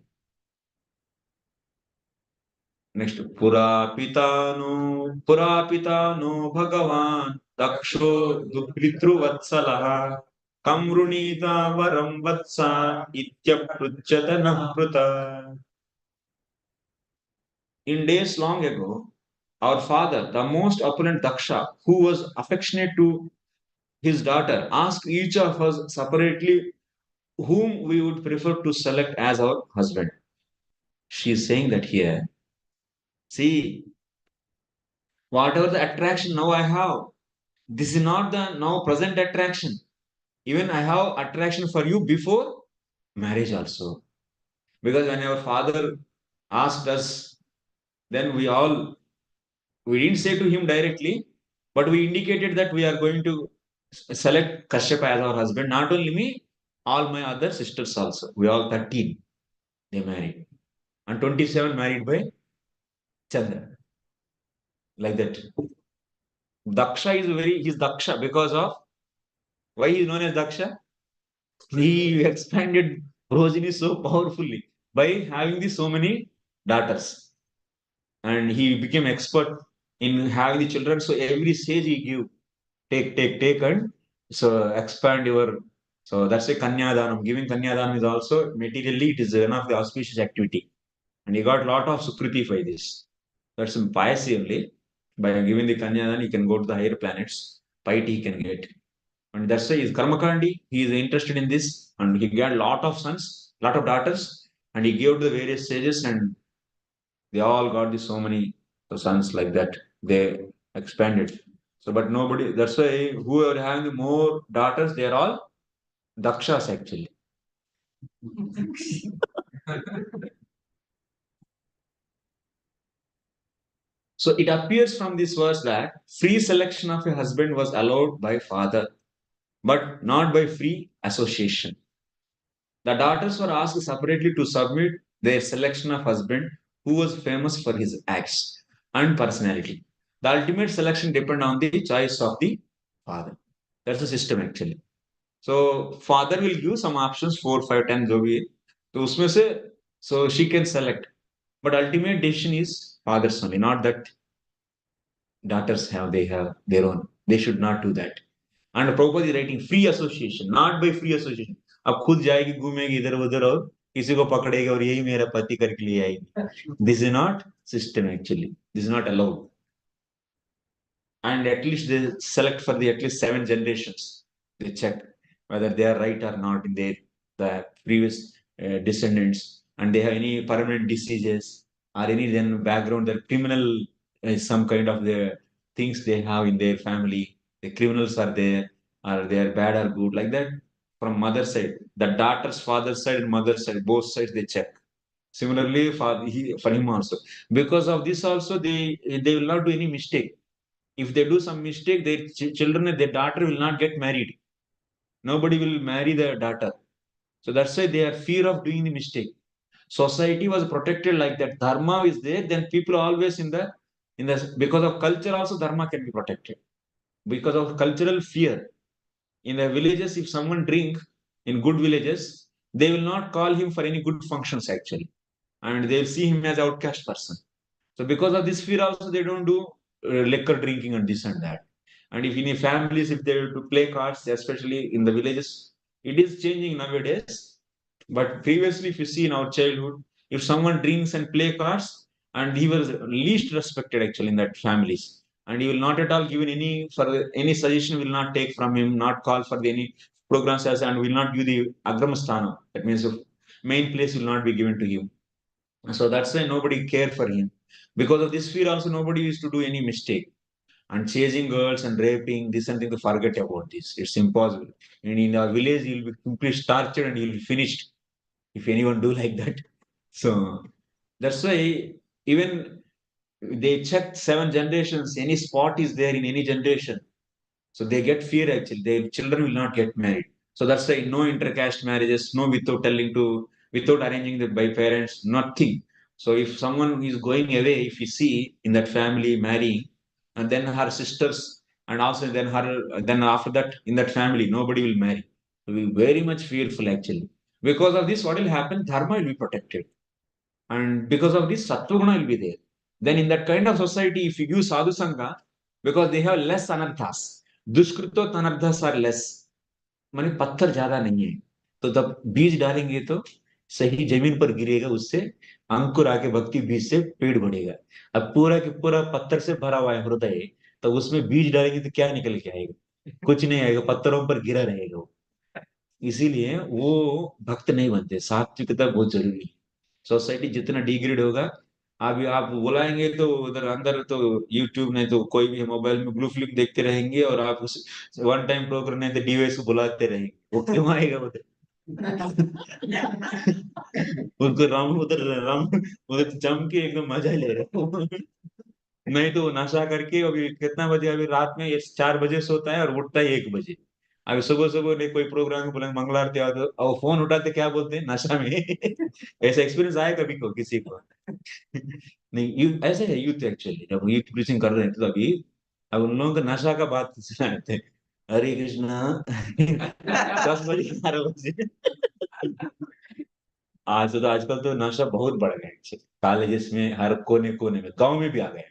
Next, Purapitano Bhagavan Daksho Duplitruvatsalaha Kamrunita Varam Vatsa Ityapruchata Pruta. In days long ago, our father, the most opulent Daksha, who was affectionate to his daughter, asked each of us separately whom we would prefer to select as our husband. She is saying that here. See, whatever the attraction now I have, this is not the now present attraction. Even I have attraction for you before marriage also. Because when our father asked us, then we didn't say to him directly, but we indicated that we are going to select Kashyapa as our husband. Not only me, all my other sisters also. We all 13, they married. And 27 married by Chandra. Like that. Daksha is he's Daksha because of, why he is known as Daksha? He expanded progeny so powerfully by having these so many daughters. And he became expert in having the children. So every stage he give, take, and so expand your. So that's a Kanyadanam. Giving Kanyadanam is also materially, it is one of the auspicious activity. And he got a lot of Sukriti for this. That's some piety only. By giving the Kanyadan, he can go to the higher planets. Piety he can get. And that's why he's Karmakandi. He is interested in this. And he got a lot of sons, lot of daughters. And he gave to the various stages. And they all got the so many sons like that. They expanded. So, but nobody, that's why whoever having more daughters, they're all Dakshas actually. So it appears from this verse that free selection of a husband was allowed by father, but not by free association. The daughters were asked separately to submit their selection of husband who was famous for his acts and personality. The ultimate selection depended on the choice of the father. That's the system actually. So father will give some options 4, 5, 10 जो भी है. तो उसमें से so she can select. But ultimate decision is father's only, not that daughters they have their own. They should not do that. And Prabhupada is writing free association, not by free association. अब खुद जाएगी घूमेगी इधर उधर और किसी को पकड़ेगी और यही मेरा पति करके लिए आएगी. This is not system actually. This is not allowed. And at least they select for the at least 7 generations. They check whether they are right or not in their the previous descendants, and they have any permanent diseases or any then background, the criminal some kind of the things they have in their family. The criminals are there, or they are bad or good, like that. From mother side, the daughter's father side and mother side, both sides they check. Similarly, for him also, because of this also they will not do any mistake. If they do some mistake, their children, their daughter will not get married. Nobody will marry their daughter. So that's why they are fear of doing the mistake. Society was protected like that. Dharma is there, then people always in the because of culture also dharma can be protected. Because of cultural fear. In the villages, if someone drink in good villages, they will not call him for any good functions actually, and they will see him as outcast person. So because of this fear, also they don't do liquor drinking and this and that. And if in a families, if they were to play cards, especially in the villages, it is changing nowadays. But previously, if you see in our childhood, if someone drinks and play cards, and he was least respected actually in that families, and he will not at all given any for any suggestion will not take from him, not call for the, any programs as, and will not give the agramastana. That means the main place will not be given to him. So that's why nobody cared for him. Because of this fear, also nobody used to do any mistake. And chasing girls and raping, this and thing to forget about this. It's impossible. And in our village, you'll be completely tortured and you'll be finished if anyone do like that. So that's why even they check 7 generations, any spot is there in any generation. So they get fear actually. Their children will not get married. So that's why no intercaste marriages, no without telling to, without arranging the by parents, nothing. So if someone is going away, if you see in that family marrying, and then her sisters, and also then her, then after that in that family, nobody will marry. We very much fearful actually. Because of this, what will happen? Dharma will be protected. And because of this, Sattva will be there. Then in that kind of society, if you give Sadhu Sangha, because they have less anarthas, दुष्कृतो अनर्थास are less, माने पत्थर ज्यादा नहीं है, तो जब बीज डालेंगे तो सही जमीन पर गिरेगा, उससे अंकुर आके भक्ति बीज से पेड़ बढ़ेगा. अब पूरा के पूरा पत्थर से भरा हुआ है हृदय, तो उसमें बीज डालेंगे तो क्या निकल के आएगा? कुछ नहीं आएगा, पत्थरों पर गिरा रहेगा वो. इसीलिए वो भक्त नहीं बनते. सात्विकता बहुत जरूरी है. सोसाइटी जितना डिग्रेड होगा, अभी आप बुलाएंगे तो उधर अंदर तो यूट्यूब नहीं तो कोई भी मोबाइल में ब्लू फिल्म देखते रहेंगे, और आप उस वन टाइम प्रोग्राम नहीं तो डिवाइस को बुलाते रहेंगे, वो क्यों आएगा उधर? उसको राम उधर, राम उधर जम के एकदम मजा ले रहे हो. नहीं तो वो नशा करके अभी कितना बजे, अभी रात में ये 4 बजे सोता है और उठता है 1 बजे. अभी सुबह सुबह ने कोई प्रोग्राम बोले मंगल आरती आओ, तो और फोन उठाते क्या बोलते हैं, नशा में. ऐसा एक्सपीरियंस आया कभी को किसी को? नहीं, ऐसे है यूथ एक्चुअली. जब यूथ प्रीचिंग कर रहे थे तो अभी, अब उन लोगों का नशा का बात सुनाते हैं. हरे कृष्णा. 10 बजे 11 बजे. आज तो आजकल तो नशा बहुत बढ़ गया है. कॉलेजेस में हर कोने कोने में, गांव में भी आ गए,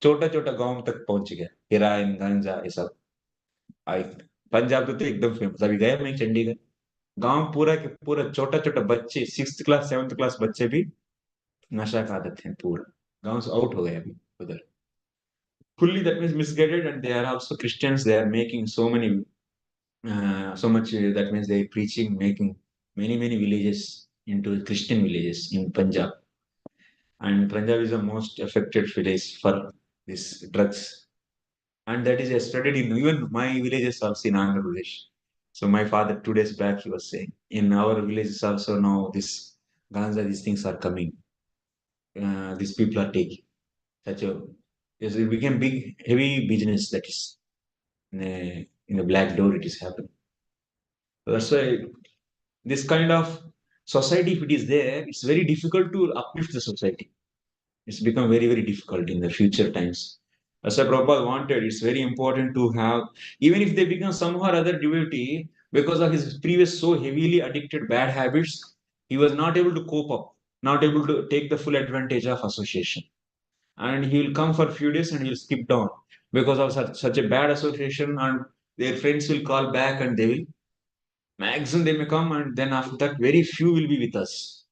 छोटा छोटा गांव तक पहुंच गया हेरोइन गांजा ये सब. आई पंजाब तो एकदम फेमस. अभी गया मैं चंडीगढ़, गांव पूरा के पूरा छोटा छोटा बच्चे, 6th क्लास 7th क्लास बच्चे भी नशा का आदत है पूरा. गांव से आउट हो गए अभी उधर. Fully that means misguided, and they are also Christians. They are making so many, so much. That means they are preaching, making many villages into Christian villages in Punjab. And Punjab is the most affected village for these drugs. And that is studied in even my villages also in Andhra Pradesh. So my father 2 days back he was saying in our villages also now this ganja, these things are coming. These people are taking such a, yes, it became big heavy business, that is in a black door it is happening. So that's why this kind of society, if it is there, it's very difficult to uplift the society. It's become very difficult in the future times. As Prabhupada wanted, it's very important to have, even if they become somehow or other devotee, because of his previous so heavily addicted bad habits, he was not able to cope up, not able to take the full advantage of association. And he will come for a few days and he'll skip down because of such a bad association, and their friends will call back and they will, maximum they may come, and then after that, very few will be with us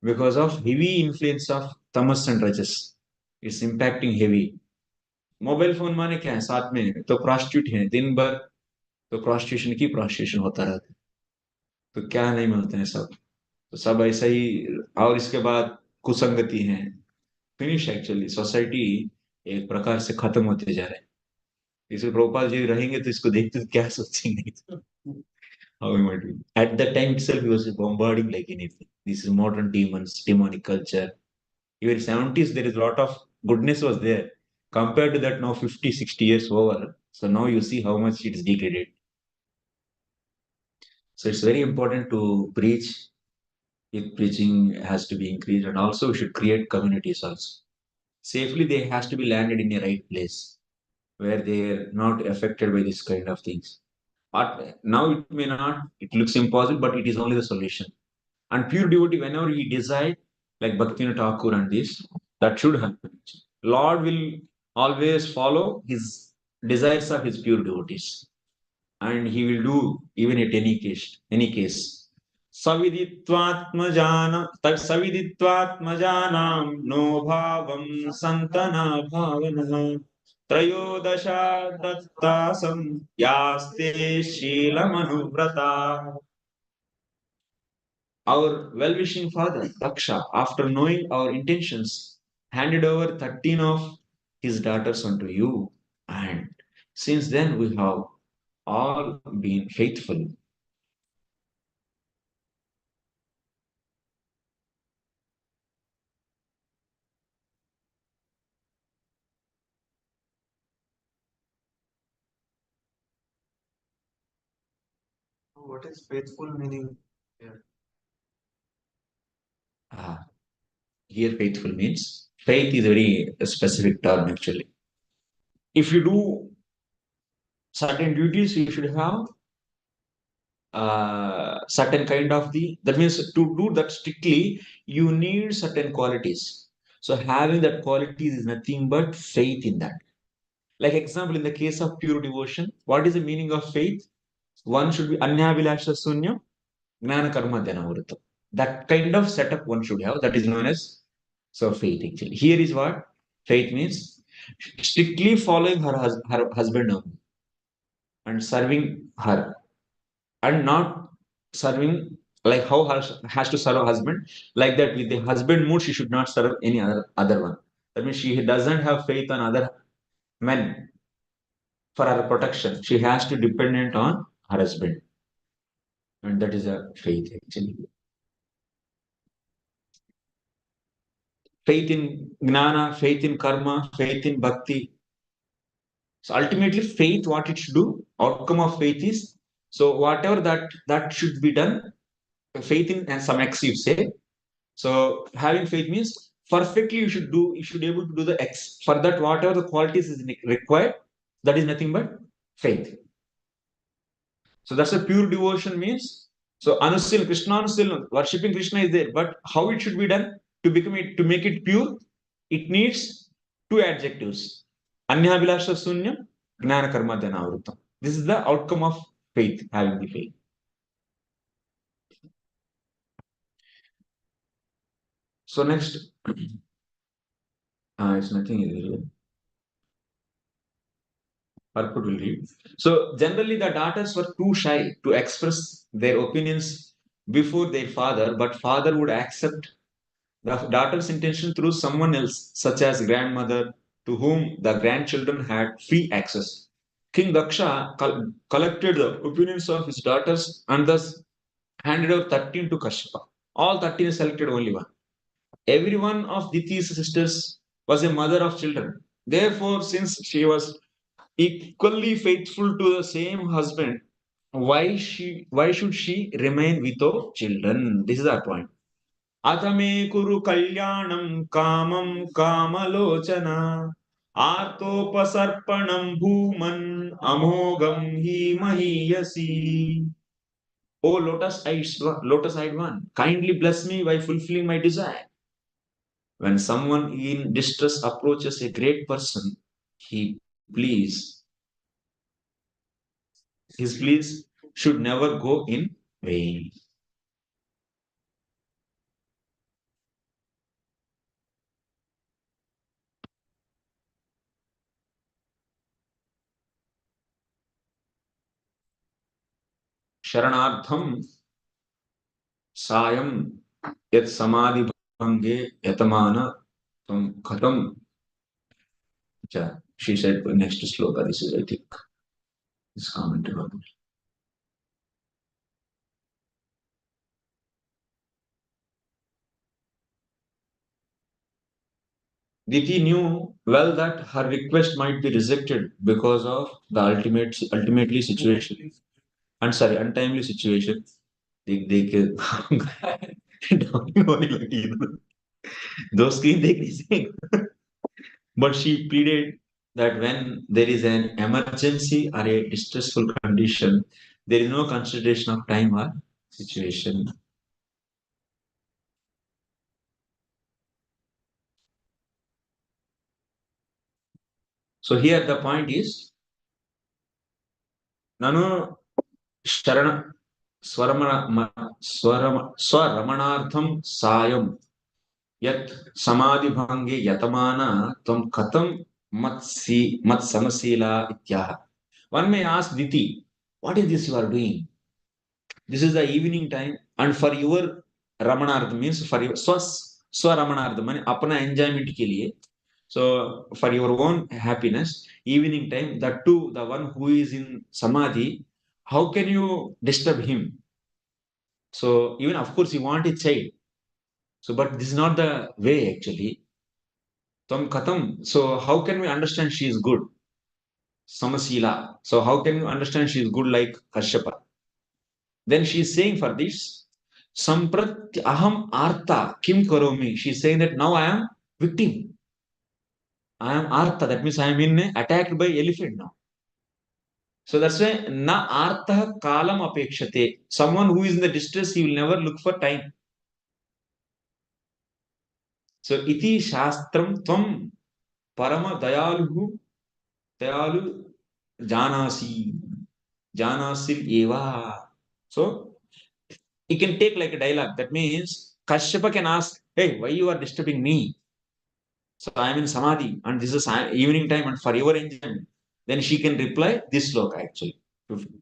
because of heavy influence of tamas and rajas. It's impacting heavy. Mobile phone माने क्या है, साथ में तो prostitute है, दिन भर तो प्रोस्टिट्यूशन होता रहता है, तो क्या नहीं मिलते हैं सब. तो सब ऐसा ही. और इसके बाद कुसंगति है. फिनिश एक्चुअली सोसाइटी एक प्रकार से खत्म होते जा रहे हैं. इसलिए प्रभुपाद जी रहेंगे तो इसको देखते तो क्या सोचेंगे. How we might be. At that time itself, he was bombarding like anything. These modern demons, demonic culture. Even 70s, there is a lot of goodness was there. Compared to that, now 50, 60 years over. So now you see how much it is degraded. So it's very important to preach. If preaching has to be increased, and also we should create communities also. Safely, they has to be landed in a right place where they are not affected by this kind of things. But now it may not, it looks impossible, but it is only the solution. And pure devotee, whenever he decide, like Bhakti Thakur and this, that should happen. Lord will always follow his desires of his pure devotees. And he will do even at any case. Saviditvatmajanam no bhavam santana bhavanah त्रयोदशा दत्तासं yaste शीलमनुव्रता. Our well-wishing father, Daksha, after knowing our intentions, handed over 13 of his daughters unto you. And since then we have all been faithful. What is faithful meaning here? Here faithful means, faith is a very specific term actually. If you do certain duties, you should have certain kind of that means to do that strictly, you need certain qualities. So having that qualities is nothing but faith in that. Like example, in the case of pure devotion, what is the meaning of faith? One should be anyavilasha sunya, gnana karma dhanavrutam. That kind of setup one should have. That is known as so faith actually. Here is what faith means: strictly following her husband only and serving her, and not serving like how her has to serve a husband, like that with the husband mood she should not serve any other one. That means she doesn't have faith on other men for her protection. She has to dependent on her husband, and that is a faith actually. Faith in gnana, faith in karma, faith in bhakti. So ultimately, faith, what it should do, outcome of faith is, so whatever that should be done, faith in and some X you say. So having faith means perfectly you should be able to do the X. For that, whatever the qualities is required, that is nothing but faith. So that's a pure devotion means. So Anusil, Krishna Anusil, worshipping Krishna is there, but how it should be done to become it, to make it pure, it needs two adjectives. Anyavilasha Sunya, Gnana Karma Dhanavrutam. This is the outcome of faith, having the faith. So next, it's nothing here. Harput will read. So generally the daughters were too shy to express their opinions before their father, but father would accept the daughter's intention through someone else, such as grandmother, to whom the grandchildren had free access. King Daksha collected the opinions of his daughters and thus handed over 13 to Kashyapa. All 13 selected only one. Every one of Diti's sisters was a mother of children. Therefore, since she was equally faithful to the same husband, why should she remain without children? This is our point. Atame kuru kalyanam kamam kamalocana artopasarpanam bhuman amogam hi mahiyasi. O lotus-eyed one, kindly bless me by fulfilling my desire. When someone in distress approaches a great person, he please, his pleas should never go in vain. Sharanartham sayam yat samadhi bhange yatamana khatam. She said next sloka. This is, I think, this comment about it. Diti knew well that her request might be rejected because of the ultimately situation. And sorry, untimely situation. देख down होने लगी दो screen देखने से. But she pleaded that when there is an emergency or a distressful condition, there is no consideration of time or situation. So here the point is, Nanu Sharana Swaramanartham Sayam Yat Samadhi Bhange Yatamana Tam Katam Mat Samasila Ityaha. One may ask Diti, what is this you are doing? This is the evening time, and for your Ramanartham means for your Swaramanartham, means apna enjoyment ke liye. So for your own happiness, evening time, that too, the one who is in Samadhi, how can you disturb him? So even of course you want a child. So but this is not the way actually. Tam Katam. So how can we understand she is good? Samasila. So how can you understand she is good like Kashyapa? Then she is saying for this, Samprat aham artha kim karomi. She is saying that now I am victim. I am artha. That means I am in attacked by elephant now. So that's why na artha kalam apekshate. Someone who is in the distress, he will never look for time. So iti shastram tvam parama dayalu janasi janasil eva. So he can take like a dialogue. That means Kashyapa can ask, hey, why you are disturbing me? So I am in Samadhi and this is evening time and for your enjoyment. Then she can reply this sloka actually,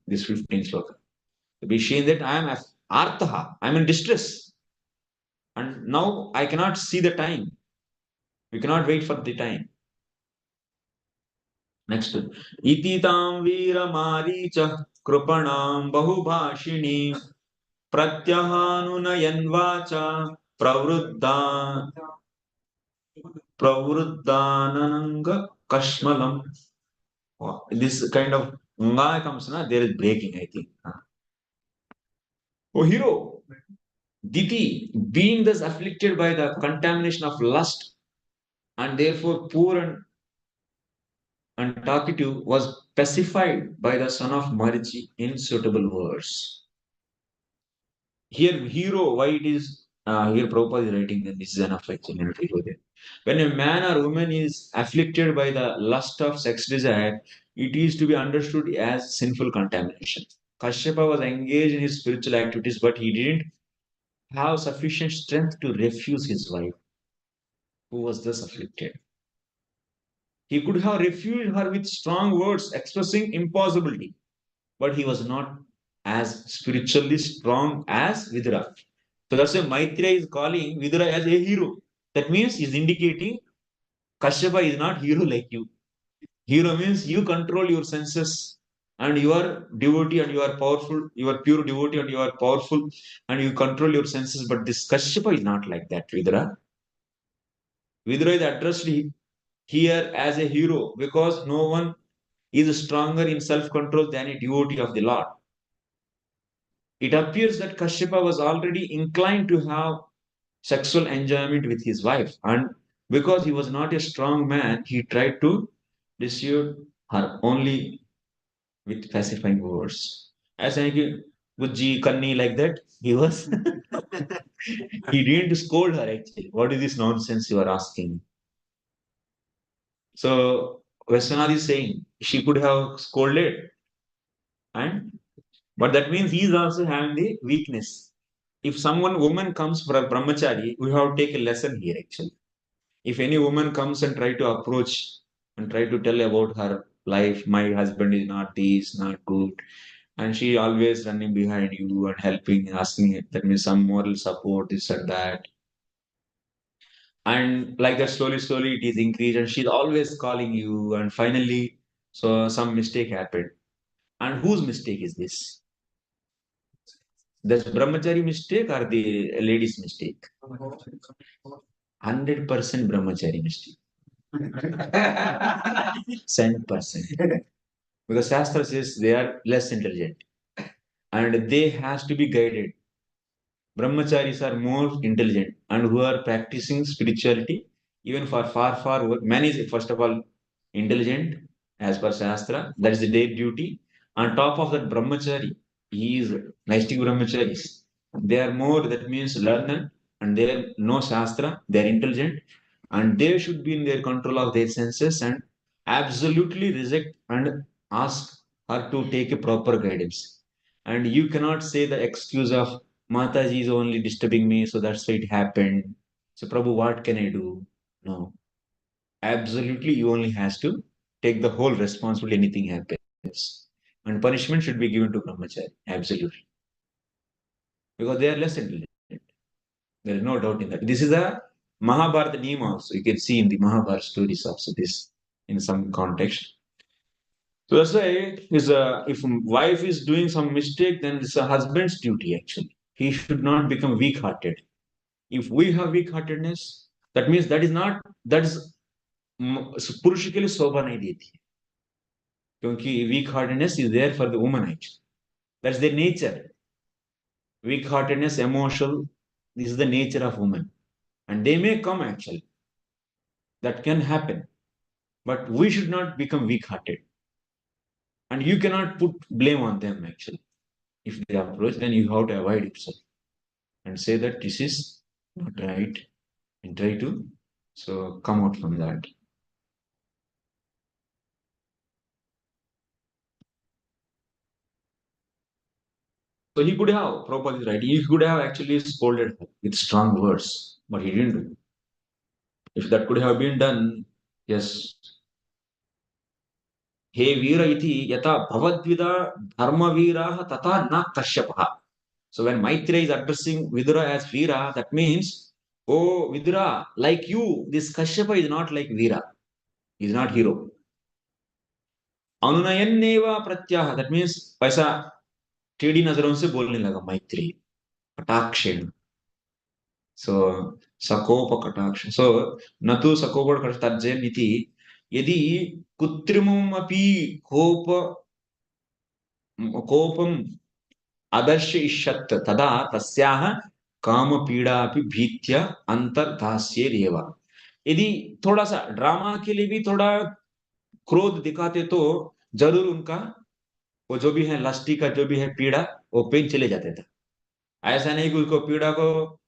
this 15th sloka. To be saying that I am artha, I am in distress. And now I cannot see the time. We cannot wait for the time. Next. Ititam vira maricha krupanam bahubhashini pratyahanunayanvacha pravruddhananga kashmalam. This kind of nga comes, there is breaking, I think. Oh, hero, Diti, being thus afflicted by the contamination of lust and therefore poor and talkative, was pacified by the son of Marichi in suitable words. Here, hero, why it is, here Prabhupada is writing that this is enough actually. When a man or woman is afflicted by the lust of sex desire, it is to be understood as sinful contamination. Kashyapa was engaged in his spiritual activities, but he didn't have sufficient strength to refuse his wife, who was thus afflicted. He could have refused her with strong words expressing impossibility, but he was not as spiritually strong as Vidura. So that's why Maitreya is calling Vidura as a hero. That means he's indicating Kashyapa is not hero like you. Hero means you control your senses and you are devotee and you are powerful, you are pure devotee and you are powerful and you control your senses. But this Kashyapa is not like that, Vidura. Vidura is addressed here as a hero because no one is stronger in self-control than a devotee of the Lord. It appears that Kashyapa was already inclined to have sexual enjoyment with his wife, and because he was not a strong man, he tried to dissuade her only with pacifying words. As I Gujji, Kanni, like that, he was. He didn't scold her actually. What is this nonsense you are asking? So Vishwanath is saying she could have scolded, and but that means he is also having the weakness. If woman comes for a brahmachari, we have to take a lesson here actually. If any woman comes and try to approach and try to tell about her life, my husband is not this, not good, and she always running behind you and helping, asking, that means some moral support, this and that. And like that, slowly it is increased, and she's always calling you, and finally, so some mistake happened. And whose mistake is this? The brahmachari mistake or the lady's mistake? 100% brahmachari mistake. 100%. Because Shastra says they are less intelligent and they has to be guided. Brahmacharis are more intelligent and who are practicing spirituality even for far work. Man is, first of all, intelligent as per Shastra. That is their duty. On top of that, brahmachari, he is Naistic brahmacharis. They are more, that means learned, and they are no Shastra, they are intelligent, and they should be in their control of their senses and absolutely reject and ask her to take a proper guidance. And you cannot say the excuse of Mataji is only disturbing me, so that's why it happened. So, Prabhu, what can I do? No. Absolutely, you only has to take the whole responsibility, anything happens. And punishment should be given to brahmachari. Absolutely. Because they are less intelligent. There is no doubt in that. This is a Mahabharata name also. You can see in the Mahabharata stories also this in some context. So that's why if wife is doing some mistake, then it's a husband's duty actually. He should not become weak-hearted. If we have weak-heartedness, that means that is पुरुष के लिए शोभा नहीं देती है क्योंकि weak heartedness is there for the woman actually. That's their nature. Weak heartedness, emotional, this is the nature of women. And they may come actually. That can happen. But we should not become weak hearted. And you cannot put blame on them actually. If they approach, then you have to avoid yourself and say that this is not right and try to come out from that. So he could have, Prabhupada is right, he could have actually scolded her with strong words, but he didn't do. If that could have been done, yes. He Veera iti yata bhavadvida dharmaviraha tata na kashyapah. So when Maitreya is addressing Vidura as Veera, that means, oh Vidura, like you, this Kashyapa is not like Veera. He is not hero. Anunayanneva pratyah, that means पैसा टेढ़ी नजरों से बोलने लगा मैत्री कटाक्षेण. So sakopa kataksha. So natu sakopa katarjen iti यदि कुत्रिमम अपि कोपम अदर्शयिष्यत् तदा तस्याः कामपीडा अपि भीत्य अंतर्धास्येदेव. यदि थोड़ा सा ड्रामा के लिए भी थोड़ा क्रोध दिखाते तो जरूर उनका वो जो भी है लस्टी का जो भी है पीड़ा वो पेन चले जाते थे. ऐसा नहीं कि उसको पीड़ा को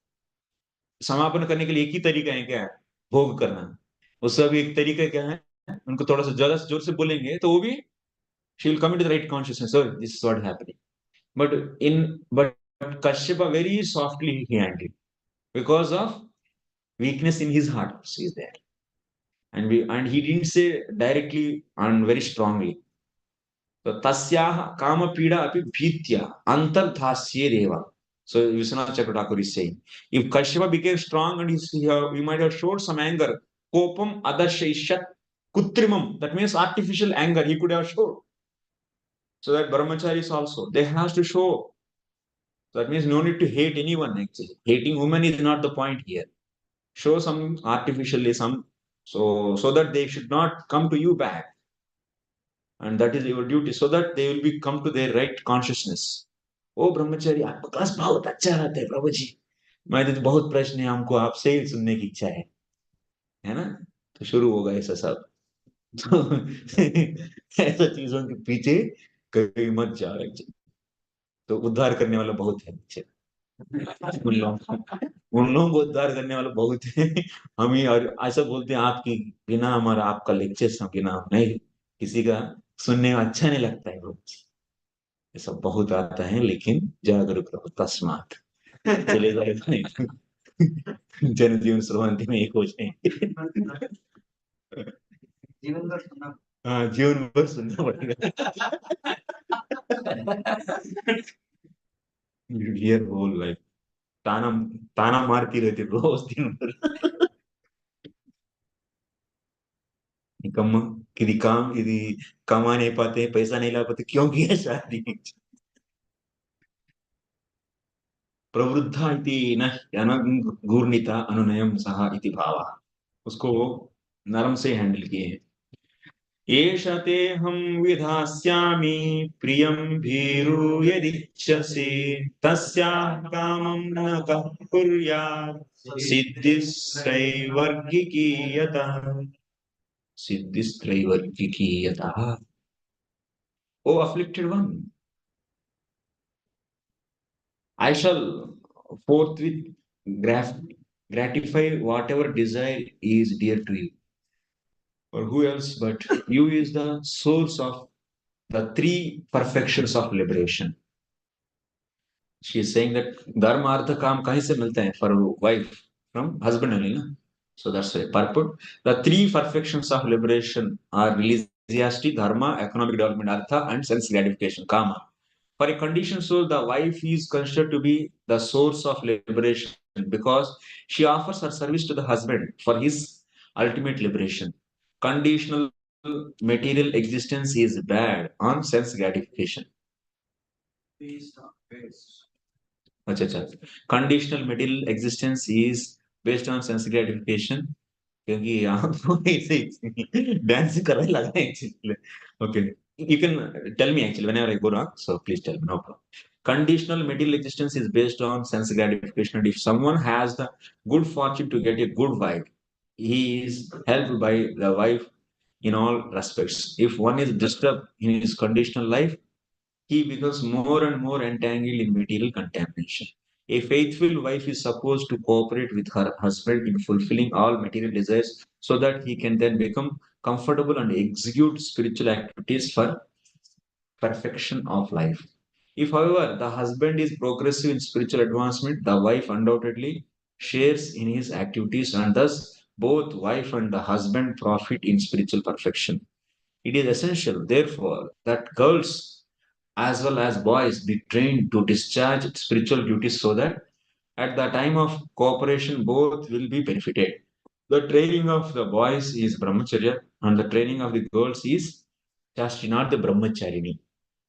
समापन करने के लिए एक ही तरीका है क्या भोग करना. उसका भी एक तरीका क्या है उनको थोड़ा सा ज्यादा जोर से बोलेंगे तो वो भी she will come into the right consciousness. So this is what happening. But Kashyapa very softly he handled because of weakness in his heart. She is there, and he didn't say directly and very strongly. So tasyaha kama pida api bhitya antardhasye deva. So Vishwanath Chakravarti is saying, if Kashyapa became strong and he might have showed some anger, kopam adarshayishat kutrimam, that means artificial anger, he could have showed. So that brahmacharis also, they have to show. That means no need to hate anyone actually. Hating women is not the point here. Show some artificially some, so that they should not come to you back. And that is your duty, so that they will be come to their right consciousness. ओ ब्रह्मचारी आपका class बहुत अच्छा रहता है प्रभु जी. मैं तो बहुत प्रश्न है हमको आपसे ही सुनने की इच्छा है ना. तो शुरू होगा ऐसा सब. ऐसा चीजों के पीछे कहीं मत जाओ. तो उद्धार करने वाला बहुत है पीछे. उन लोगों को उद्धार करने वाला बहुत है. हम ही और ऐसा बोलते हैं आपकी बिना हमारा आपका लेक्चर बिना नहीं किसी का सुनने में अच्छा नहीं लगता है. ये सब बहुत आता है लेकिन जागरूक रहो तस्मात चले जाएगा. जन जीवन सर्वांति में एक हो जाए. जीवन भर सुनना. हाँ जीवन भर सुनना पड़ेगा. हियर होल लाइफ ताना ताना मारती रहती रोज दिन भर. निकम्मा यदि कमा नहीं पाते पैसा नहीं ला पाते क्यों किया शादी. प्रवृद्धा इति न अनगूर्णिता अनुनयम सह इति भावः. उसको नरम से हैंडल किए हैं. एष ते हम विधास्यामि प्रियं भीरु यदिच्छसि तस्याः कामं न कः कुर्यात् सिद्धिश्चैवर्गिकीयतः. Siddhistraivargiki yataha. O afflicted one, I shall forthwith graf- gratify whatever desire is dear to you. Or who else but you is the source of the three perfections of liberation. She is saying that dharma artha kam kahin se milte hain for a wife from husband only na? So that's why purport. The three perfections of liberation are religiosity, dharma, economic development, artha, and sense gratification, kama. For a conditioned soul, the wife is considered to be the source of liberation because she offers her service to the husband for his ultimate liberation. Conditional material existence is bad on sense gratification. अच्छा अच्छा conditional material existence is based on sense gratification क्योंकि यहाँ तो ऐसे dance कर रहे लगा actually okay you can tell me actually whenever I go wrong so please tell me no problem conditional material existence is based on sense gratification and if someone has the good fortune to get a good wife he is helped by the wife in all respects if one is disturbed in his conditional life he becomes more and more entangled in material contamination. A faithful wife is supposed to cooperate with her husband in fulfilling all material desires so that he can then become comfortable and execute spiritual activities for perfection of life. If, however, the husband is progressive in spiritual advancement, the wife undoubtedly shares in his activities and thus both wife and the husband profit in spiritual perfection. It is essential, therefore, that girls as well as boys be trained to discharge spiritual duties so that at the time of cooperation both will be benefited. The training of the boys is brahmacharya and the training of the girls is chastity, not the brahmacharini.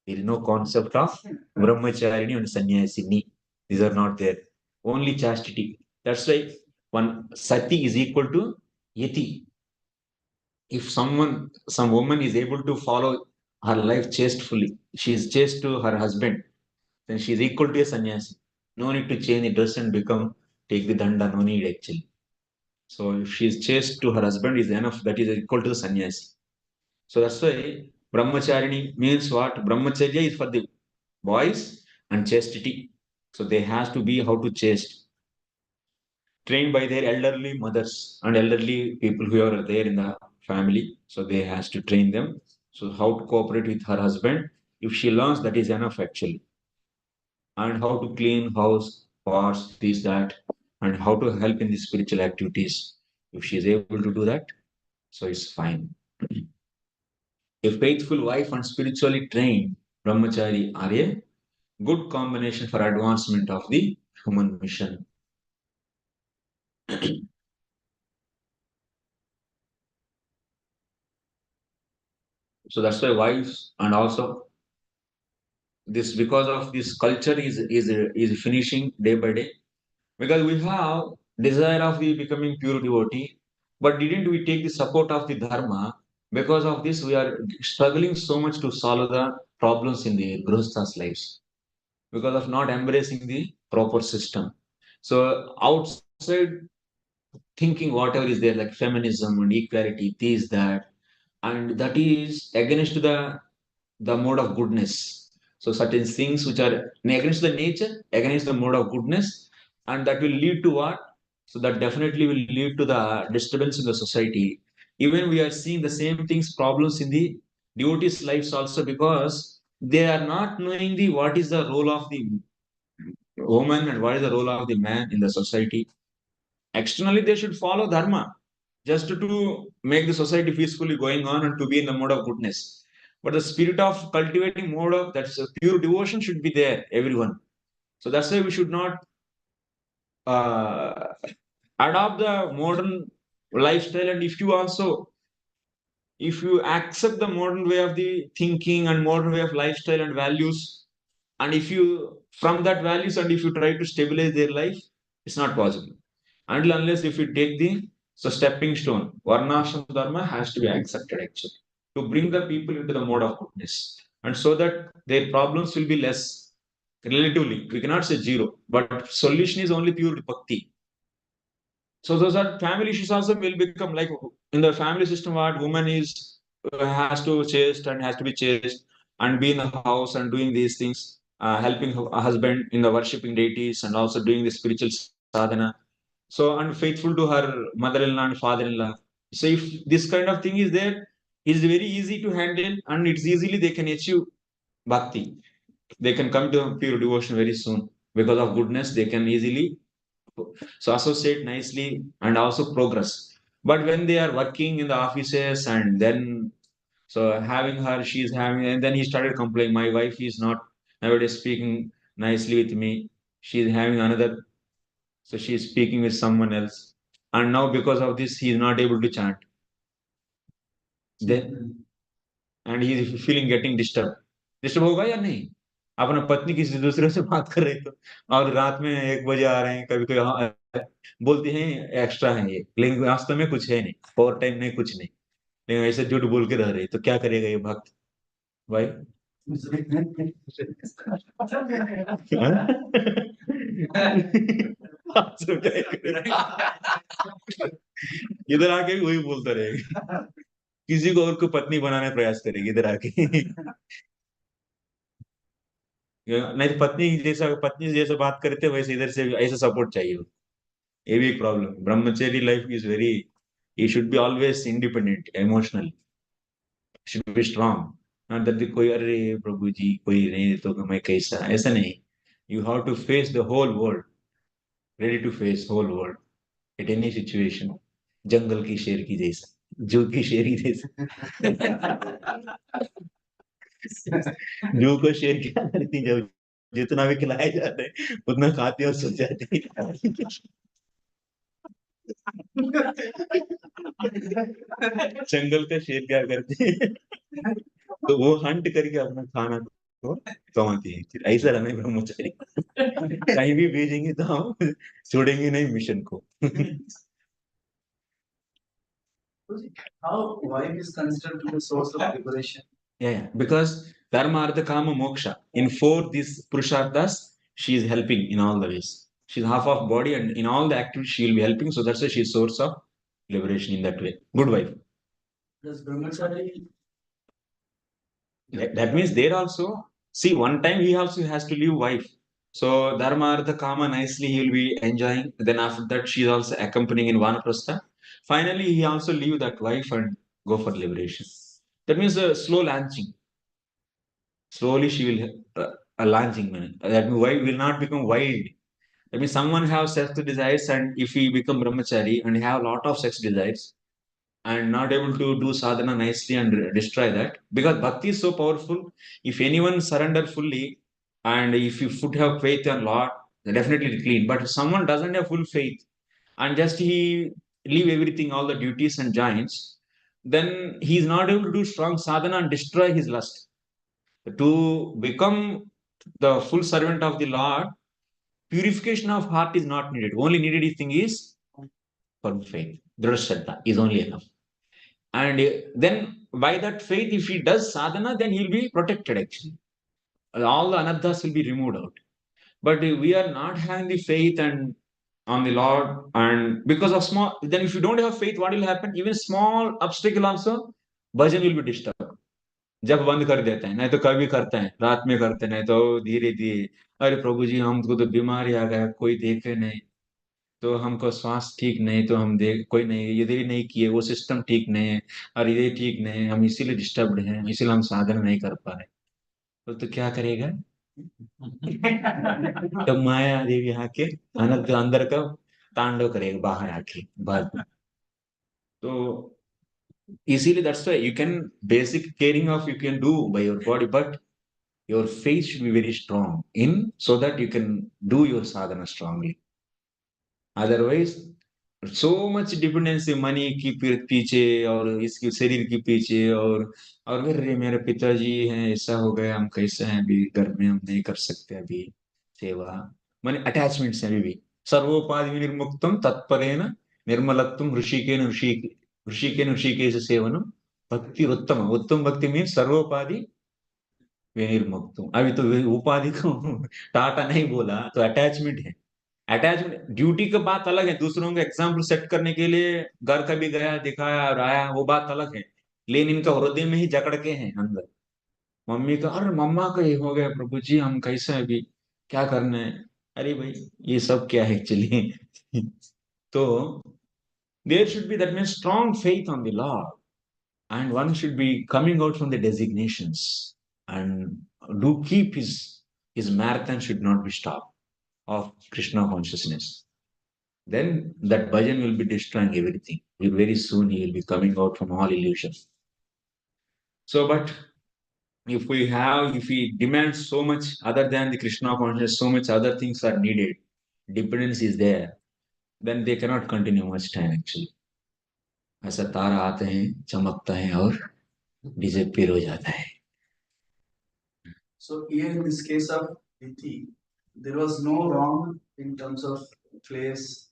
There is no concept of brahmacharini and sannyasini. These are not there. Only chastity. That's why one sati is equal to yati. If some woman is able to follow her life chastefully, she is chaste to her husband, then she is equal to a sannyasi. No need to change the dress and become take the danda, no need actually. So if she is chaste to her husband is enough, that is equal to the sannyasi. So that's why brahmacharini means what? Brahmacharya is for the boys and chastity. So they has to be how to chaste. Trained by their elderly mothers and elderly people who are there in the family. So they has to train them. So how to cooperate with her husband. If she learns, that is enough actually. And how to clean house, pots, this, that, and how to help in the spiritual activities. If she is able to do that, so it's fine. A faithful wife and spiritually trained brahmachari are a good combination for advancement of the human mission. So that's why wives and also this because of this culture is finishing day by day because we have desire of the becoming pure devotee, but didn't we take the support of the dharma? Because of this, we are struggling so much to solve the problems in the grihastha's lives because of not embracing the proper system. So outside thinking whatever is there like feminism and equality, this that, and that is against the mode of goodness. So certain things which are against the nature, against the mode of goodness, and that will lead to what? So that definitely will lead to the disturbance in the society. Even we are seeing the same things, problems in the devotees' lives also because they are not knowing the what is the role of the woman and what is the role of the man in the society. Externally, they should follow dharma just to make the society peacefully going on and to be in the mode of goodness. But the spirit of cultivating mode of that's a pure devotion should be there, everyone. So that's why we should not uh, adopt the modern lifestyle. And if you also, if you accept the modern way of the thinking and modern way of lifestyle and values, and if you from that values and if you try to stabilize their life, it's not possible until unless if you take the so stepping stone varnashram dharma has to be accepted actually to bring the people into the mode of goodness and so that their problems will be less relatively we cannot say zero but solution is only pure bhakti So those are family issues also will become like in the family system what woman is has to chaste and has to be chaste and be in the house and doing these things, helping her husband in the worshipping deities and also doing the spiritual sadhana. So unfaithful to her mother-in-law and father-in-law. So if this kind of thing is there, it's very easy to handle and it's easily they can achieve bhakti. They can come to pure devotion very soon because of goodness. They can easily so associate nicely and also progress. But when they are working in the offices and then so having her, she's having, and then he started complaining. My wife is not nowadays speaking nicely with me. She's having another, so she's speaking with someone else. And now because of this, he is not able to chant. Then and he is feeling getting disturbed. Disturb होगा या नहीं? अपना पत्नी किसी दूसरे से बात कर रहे तो और रात में 1 बजे आ रहे हैं कभी कोई बोलते हैं एक्स्ट्रा है ये लेकिन वास्तव में कुछ है नहीं ओवर टाइम नहीं कुछ नहीं लेकिन ऐसे झूठ बोल के रह रहे तो क्या करेगा ये भक्त भाई इधर आके भी वही बोलता रहेगा किसी को और को पत्नी बनाने का प्रयास करेगी इधर आके नहीं तो पत्नी जैसा बात करते वैसे इधर से ऐसा सपोर्ट चाहिए ये भी एक प्रॉब्लम ब्रह्मचर्य life is very you should be always independent emotional should be strong not that कोई अरे प्रभु जी कोई नहीं तो मैं कैसा ऐसा नहीं you have to face the whole world ready to face whole world at any situation जंगल की शेर की जैसा जू की शेर की जैसा जू को शेर क्या करती जब जितना भी खिलाया जाता है उतना खाते और सो जाते हैं जंगल का शेर क्या करते हैं तो वो हंट करके अपना खाना को कमाती है फिर ऐसा रहना है ब्रह्मचारी कहीं भी भेजेंगे तो हम छोड़ेंगे नहीं मिशन को How wife is considered to be the source of liberation? Yeah, because dharma artha kama moksha in 4 these purusharthas she is helping in all the ways she's half of body and in all the activities she will be helping so that's why she is source of liberation in that way good wife Does brahmachari that means there also see one time he also has to leave wife so dharma artha kama nicely he will be enjoying then after that she is also accompanying in vanaprastha finally he also leave that wife and go for liberation that means a slow launching slowly she will launching that means wife will not become wild that means someone have sex desires and if he become brahmachari and have a lot of sex desires and not able to do sadhana nicely and destroy that because bhakti is so powerful if anyone surrender fully and if you would have faith in lord definitely clean but if someone doesn't have full faith and just he leave everything all the duties and joins then he is not able to do strong sadhana and destroy his lust to become the full servant of the lord purification of heart is not needed only needed thing is firm faith drashraddha is only enough and then by that faith if he does sadhana then he'll be protected actually all the anarthas will be removed out but we are not having the faith and on the lord and because of small then if you don't have faith what will happen even small obstacle also bhajan will be disturbed जब बंद कर देते हैं नहीं तो कभी करते हैं रात में करते हैं नहीं तो धीरे धीरे अरे प्रभु जी हमको तो बीमारी आ गया कोई देखे नहीं तो हमको स्वास्थ्य ठीक नहीं तो हम देख कोई नहीं ये नहीं किए वो सिस्टम ठीक नहीं है और ये ठीक नहीं है हम इसीलिए डिस्टर्ब्ड हैं इसीलिए हम साधन नहीं कर पा रहे तो क्या करेगा तो माया देवी आके अनंत अंदर का तांडव करेगा बाहर आके बाद में तो इसीलिए that's why you can basic caring of you can do by your body but your faith should be very strong in so that you can do your sadhana strongly otherwise so much dependency money की पीछे और इसकी शरीर के पीछे और अरे मेरे पिताजी हैं ऐसा हो गया हम कैसे हैं अभी घर में हम नहीं कर सकते अभी सेवा माने अटैचमेंट्स हैं अभी भी सर्वोपाधि विनिर्मुक्तम तत्परेण निर्मलत्वम ऋषिकेन ऋषिकेश सेवनम भक्ति उत्तम उत्तम भक्ति मीन्स सर्वोपाधि विनिर्मुक्तम अभी तो उपाधि को टाटा नहीं बोला तो अटैचमेंट है अटैचमेंट ड्यूटी का बात अलग है, दूसरों को एग्जाम्पल सेट करने के लिए घर का भी गया, दिखाया और आया, वो बात अलग है। लेकिन इनका हृदय में ही जकड़ के हैं अंदर। मम्मी का, अरे मम्मा का ये हो गया प्रभु जी, हम कैसे अभी क्या करना है? अरे भाई ये सब क्या है एक्चुअली? तो there should be, that means, strong faith on the Lord, and one should be coming out from the designations and do keep his marathon should not be stopped of Krishna consciousness. Then that bhajan will be destroying everything. Very soon he will be coming out from all illusions. So, but if we demand so much other than the Krishna consciousness, so much other things are needed, dependence is there, then they cannot continue much time actually. ऐसा तारा आते हैं, चमकता है और disappear हो जाता है. So here in this case of Diti, there was no wrong in terms of place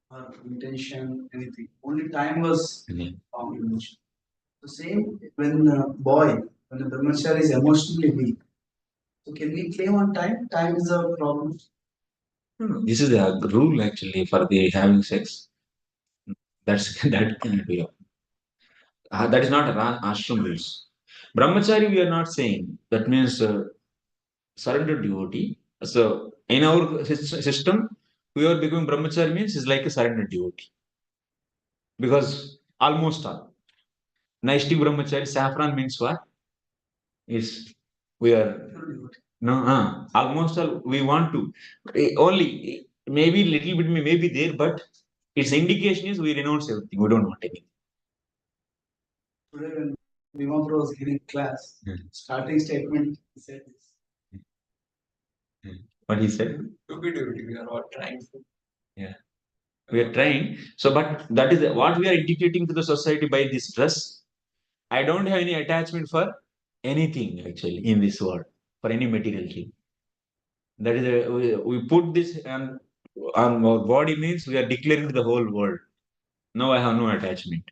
or intention, anything. Only time was wrong in mention. The same when when the brahmachari is emotionally weak. So can we claim on time? Time is a problem. This is a rule actually for the having sex. That cannot be. That is not ashram rules. Brahmachari we are not saying. That means surrender devotee. So in our system, whoever becoming brahmachari means is like a surrender devotee. Because almost all. Naishtik brahmachari, saffron means what? Is we are no almost all we want to only maybe little bit may be there, but its indication is we renounce everything. We don't want anything. Today when Vaibhava was giving class, starting statement he said this. What he said? We are all trying to. Yeah. We are trying. So, but that is what we are indicating to the society by this dress. I don't have any attachment for anything actually in this world, for any material thing. That is, we put this on our body means we are declaring to the whole world. No, I have no attachment.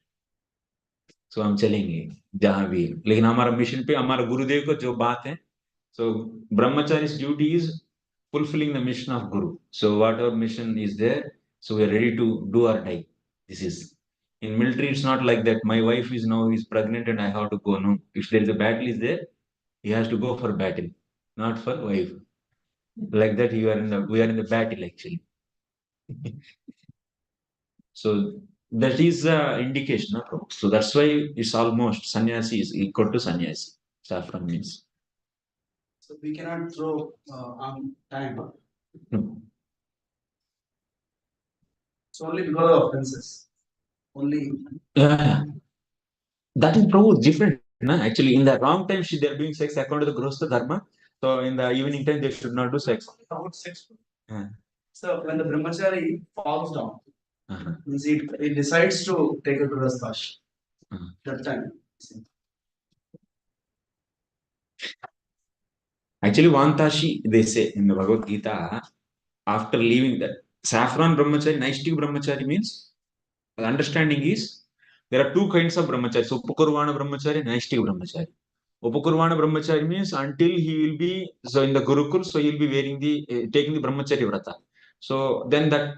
So हम चलेंगे जहां भी, लेकिन हमारा mission पे हमारा गुरुदेव को जो बात है. So brahmachari's duty is fulfilling the mission of Guru. So whatever mission is there, so we are ready to do or die. This is in military. It's not like that. My wife is now is pregnant and I have to go. No, if there is a battle is there, he has to go for battle, not for wife. Like that, we are in the battle actually. So that is indication of Prabhu. So that's why it's almost sannyasi is equal to sannyasi. Saffron means. So we cannot throw on time. No. It's only because of offenses. Only. Yeah. That is Prabhu different. Na? Actually, in the wrong time, they are doing sex according to the Grostha Dharma. So in the evening time, they should not do sex. About sex. Yeah. So when the brahmachari falls down, Uh-huh. means he decides to take a Grahasthash. Uh-huh. That time. Actually, Vantashi, they say in the Bhagavad Gita, after leaving that, saffron brahmachari, Naishtik brahmachari means, the understanding is, there are two kinds of brahmachari. So, Upakurvana brahmachari, Naishtik brahmachari. Upakurvana brahmachari means until he will be, so in the Gurukul, so he will be wearing taking the brahmachari vrata. So, then that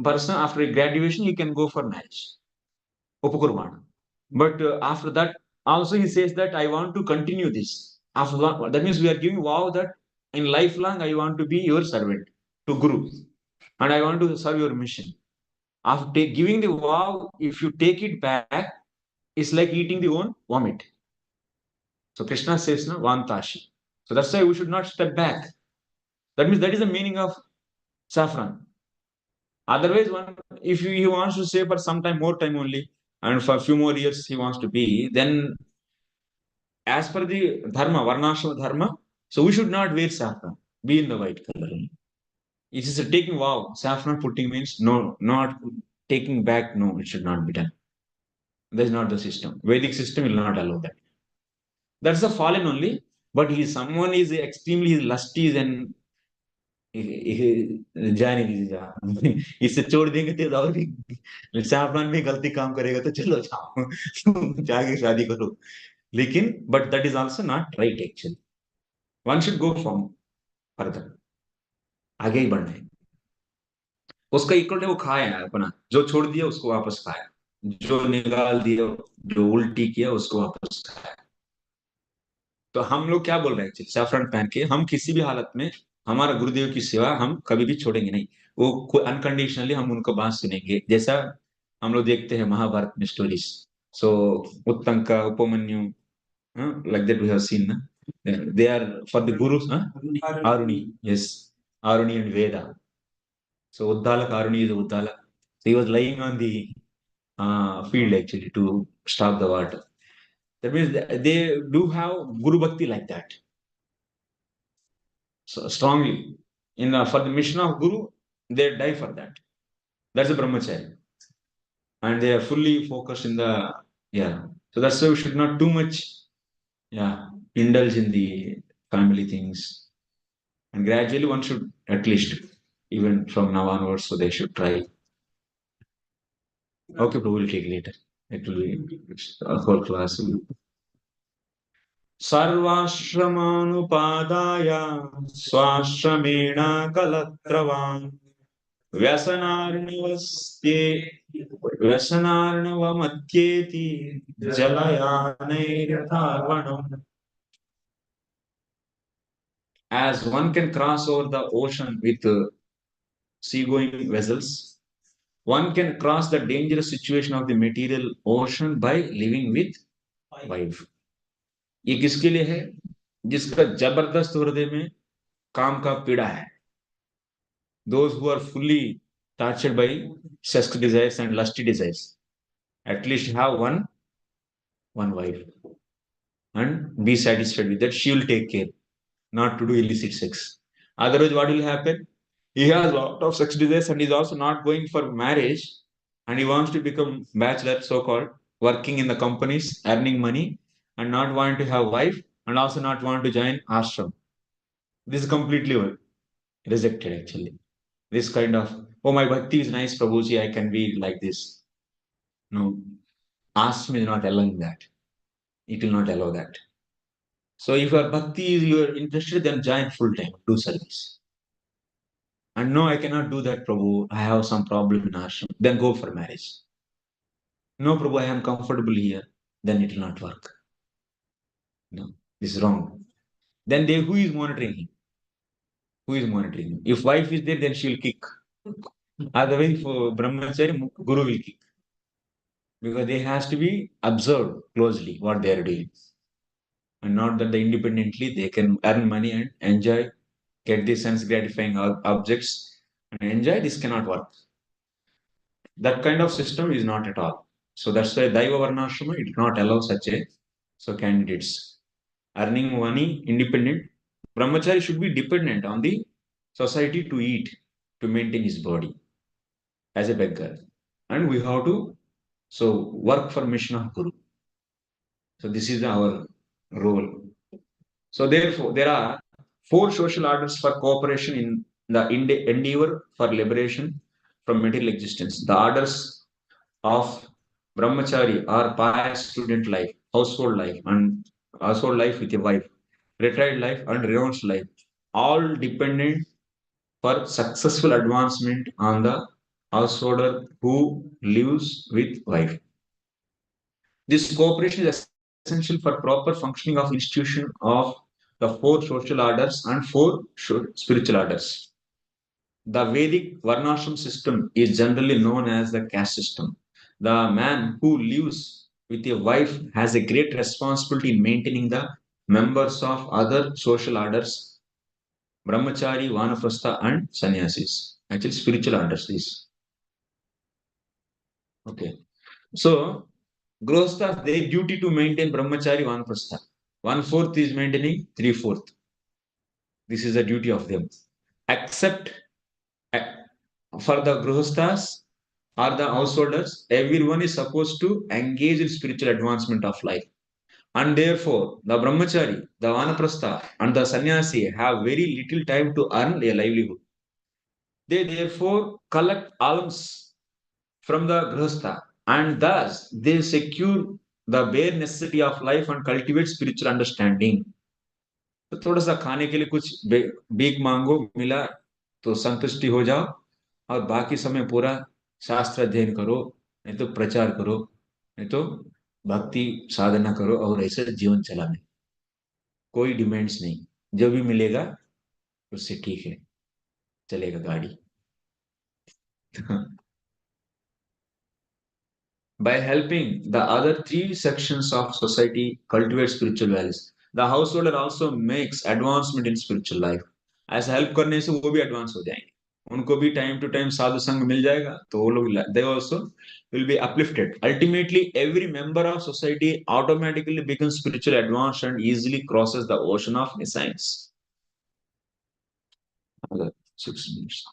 person, after graduation, he can go for marriage. Upakurvana. But after that, also he says that I want to continue this. After that means we are giving vow that in lifelong I want to be your servant to Guru, and I want to serve your mission. After giving the vow, if you take it back, it's like eating the own vomit. So Krishna says, no, Vantashi. So that's why we should not step back. That means that is the meaning of saffron. Otherwise, if he wants to stay for some time, more time only, and for a few more years he wants to be, then as per the dharma, varnashram dharma, so we should not wear saffron, be in the white color. It is a taking vow. Saffron putting means no, not taking back. No, it should not be done. That is not the system. Vedic system will not allow that. That's the fallen only. But someone is extremely lusty and जाने दीजिए इससे छोड़ देंगे तो और भी saffron में गलती काम करेगा तो चलो जाओ जाके शादी करो. लेकिन but that is also not right actually. One should go from further. आगे ही बढ़ना है. उसका इक्वल है, वो खाया अपना, जो छोड़ दिया उसको वापस खाया, जो निकाल दिया, जो उल्टी किया उसको वापस खाया। तो हम लोग क्या बोल रहे हैं, सैफरन पहन के हम किसी भी हालत में हमारा गुरुदेव की सेवा हम कभी भी छोड़ेंगे नहीं। वो अनकंडीशनली हम उनको बात सुनेंगे, जैसा हम लोग देखते हैं महाभारत में stories. So Uttanka, Upamanyu, like that we have seen, na? They are for the gurus, huh? Aruni, yes, Aruni and Veda. So Uddalak Aruni is Uddalak. So he was lying on the field actually to stop the water. That means they do have Guru Bhakti like that. So strongly. For the mission of Guru, they die for that. That's a brahmachari. And they are fully focused in the, yeah. So that's why we should not too much, yeah, indulge in the family things. And gradually one should at least, even from now onwards, so they should try. Okay, but we'll take later. It will be a whole class. सर्वाश्रमानुपादाय स्वाश्रमेण कलत्रवान् व्यसनार्णवस्ये व्यसनार्णवमत्येति जलयानैर्धावनम्. As one can cross over the ocean with seagoing vessels, one can cross the dangerous situation of the material ocean by living with wife. ये किसके लिए है? जिसका जबरदस्त हृदय में काम का पीड़ा है. Those who are fully tortured by sex desires and lusty desires, at least have one wife and be satisfied with that. She will take care not to do illicit sex. Otherwise, what will happen? He has a lot of sex desires and is also not going for marriage, and he wants to become bachelor, so-called, working in the companies, earning money, and not want to have wife, and also not want to join ashram. This is completely rejected actually. This kind of, oh, my bhakti is nice, Prabhuji, I can be like this. No, ashram is not allowing that. It will not allow that. So if your bhakti is you are interested, then join full time, do service. And no, I cannot do that, Prabhu. I have some problem in ashram. Then go for marriage. No, Prabhu, I am comfortable here. Then it will not work. No, this is wrong. Then who is monitoring him? Who is monitoring him? If wife is there, then she will kick. Otherwise, for brahmachari, guru will kick. Because they has to be observed closely what they are doing. And not that they independently they can earn money and enjoy, get the sense gratifying objects and enjoy. This cannot work. That kind of system is not at all. So that's why Daiva Varnashrama, it cannot allow such a candidates. Earning money, independent. Brahmachari should be dependent on the society to eat, to maintain his body as a beggar. And we have to work for mission of Guru. So this is our role. So therefore, there are 4 social orders for cooperation in the endeavor for liberation from material existence. The orders of brahmachari are pious student life, household life with a wife, retired life and renounced life, all dependent for successful advancement on the householder who lives with wife. This cooperation is essential for proper functioning of institution of the 4 social orders and 4 spiritual orders. The Vedic Varnashram system is generally known as the caste system. The man who lives with a wife has a great responsibility in maintaining the members of other social orders, brahmachari, vanaprastha, and sannyasis. Actually, spiritual orders. These. Okay. So, Grosthas, their duty to maintain brahmachari, vanaprastha. 1/4 is maintaining 3/4. This is the duty of them. Except for the Grihasthas or the householders, everyone is supposed to engage in spiritual advancement of life. And therefore, the brahmachari, the vanaprastha, and the sannyasi have very little time to earn a livelihood. They therefore collect alms from the grihastha, and thus they secure the bare necessity of life and cultivate spiritual understanding. तो थोड़ा सा खाने के लिए कुछ भीख मांगो, मिला तो संतुष्टि हो जाओ, और बाकी समय पूरा शास्त्र अध्ययन करो, नहीं तो प्रचार करो, नहीं तो भक्ति साधना करो, और ऐसे जीवन चलाने, कोई डिमांड्स नहीं, जो भी मिलेगा उससे ठीक है, चलेगा गाड़ी। By helping the other three sections of society cultivate spiritual values, the householder also makes advancement in spiritual life. ऐसा हेल्प करने से वो भी एडवांस हो जाएंगे, उनको भी टाइम टू टाइम साधु संग मिल जाएगा, तो वो लोग they also will be uplifted. Ultimately, every member of society automatically becomes spiritually advanced and easily crosses the ocean of nescience. Another 6 minutes.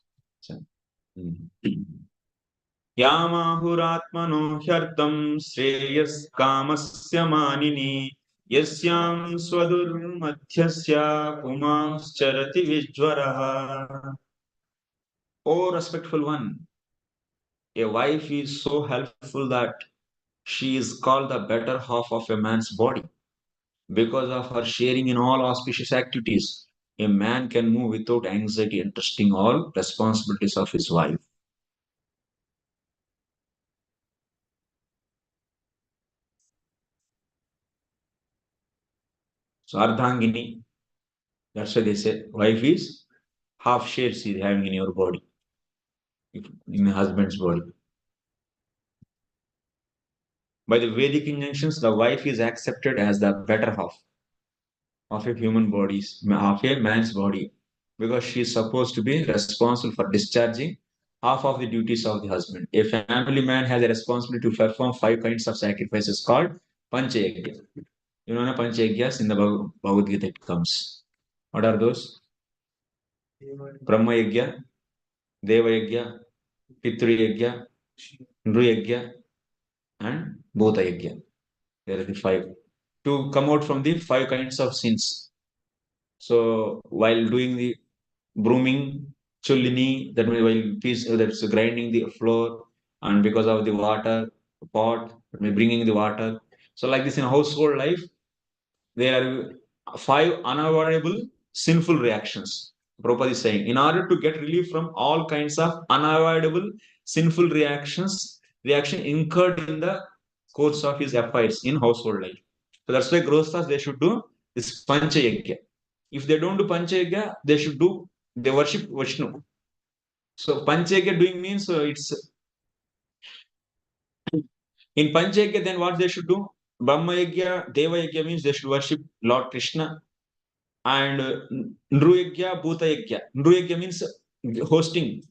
यामाहुरात्मनो ह्यर्थं श्रेयस्कामस्य मानिनी यस्यां स्वदुर्मध्यस्य पुमांश्चरति विज्वरः. O respectful one, a wife is so helpful that she is called the better half of a man's body. Because of her sharing in all auspicious activities, a man can move without anxiety, entrusting all responsibilities of his wife. So Ardhangini, that's why they say wife is half share she is having in your body, in a husband's body. By the Vedic injunctions, the wife is accepted as the better half of a human body, of a man's body, because she is supposed to be responsible for discharging half of the duties of the husband. A family man has a responsibility to perform 5 kinds of sacrifices called Panchayagya. You know Panchayagyas in the Bhagavad Gita it comes. What are those? Brahma Yagya, Deva Yagya, Pitru Yagya, Nru Yagya, and Bhuta Yagya. There are the 5. To come out from the 5 kinds of sins. So while doing the brooming, chulini, that means while that's grinding the floor, and because of the water pot, that means bringing the water. So like this in household life, there are 5 unavoidable sinful reactions. Prabhupada is saying, in order to get relief from all kinds of unavoidable sinful reaction incurred in the course of his affairs in household life. So that's why Grosthas, they should do this Panchayagya. If they don't do Panchayagya, they worship Vishnu. So Panchayagya doing means it's in Panchayagya, then what they should do? Brahma Yagya, Deva Yagya means they should worship Lord Krishna. And Nruyagya, Bhuta Yagya. Nruyagya means hosting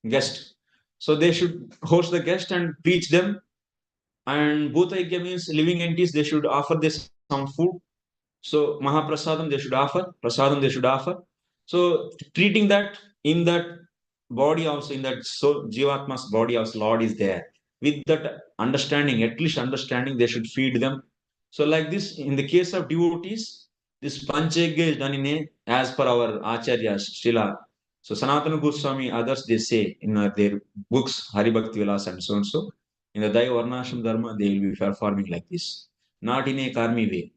guest. So they should host the guest and preach them. And Bhuta Yagya means living entities, they should offer this some food. So Mahaprasadam they should offer, Prasadam they should offer. So treating that in that body also, in that so Jivatma's body also, Lord is there. With that understanding, at least understanding, they should feed them. So like this, in the case of devotees, this Panchayagya is done in a, as per our Acharyas, Srila. So Sanatana Goswami, others they say in their books, Hari Bhakti Vilas and so and so, in the Daiva Varnashram Dharma, they will be performing like this. Not in a karmi way.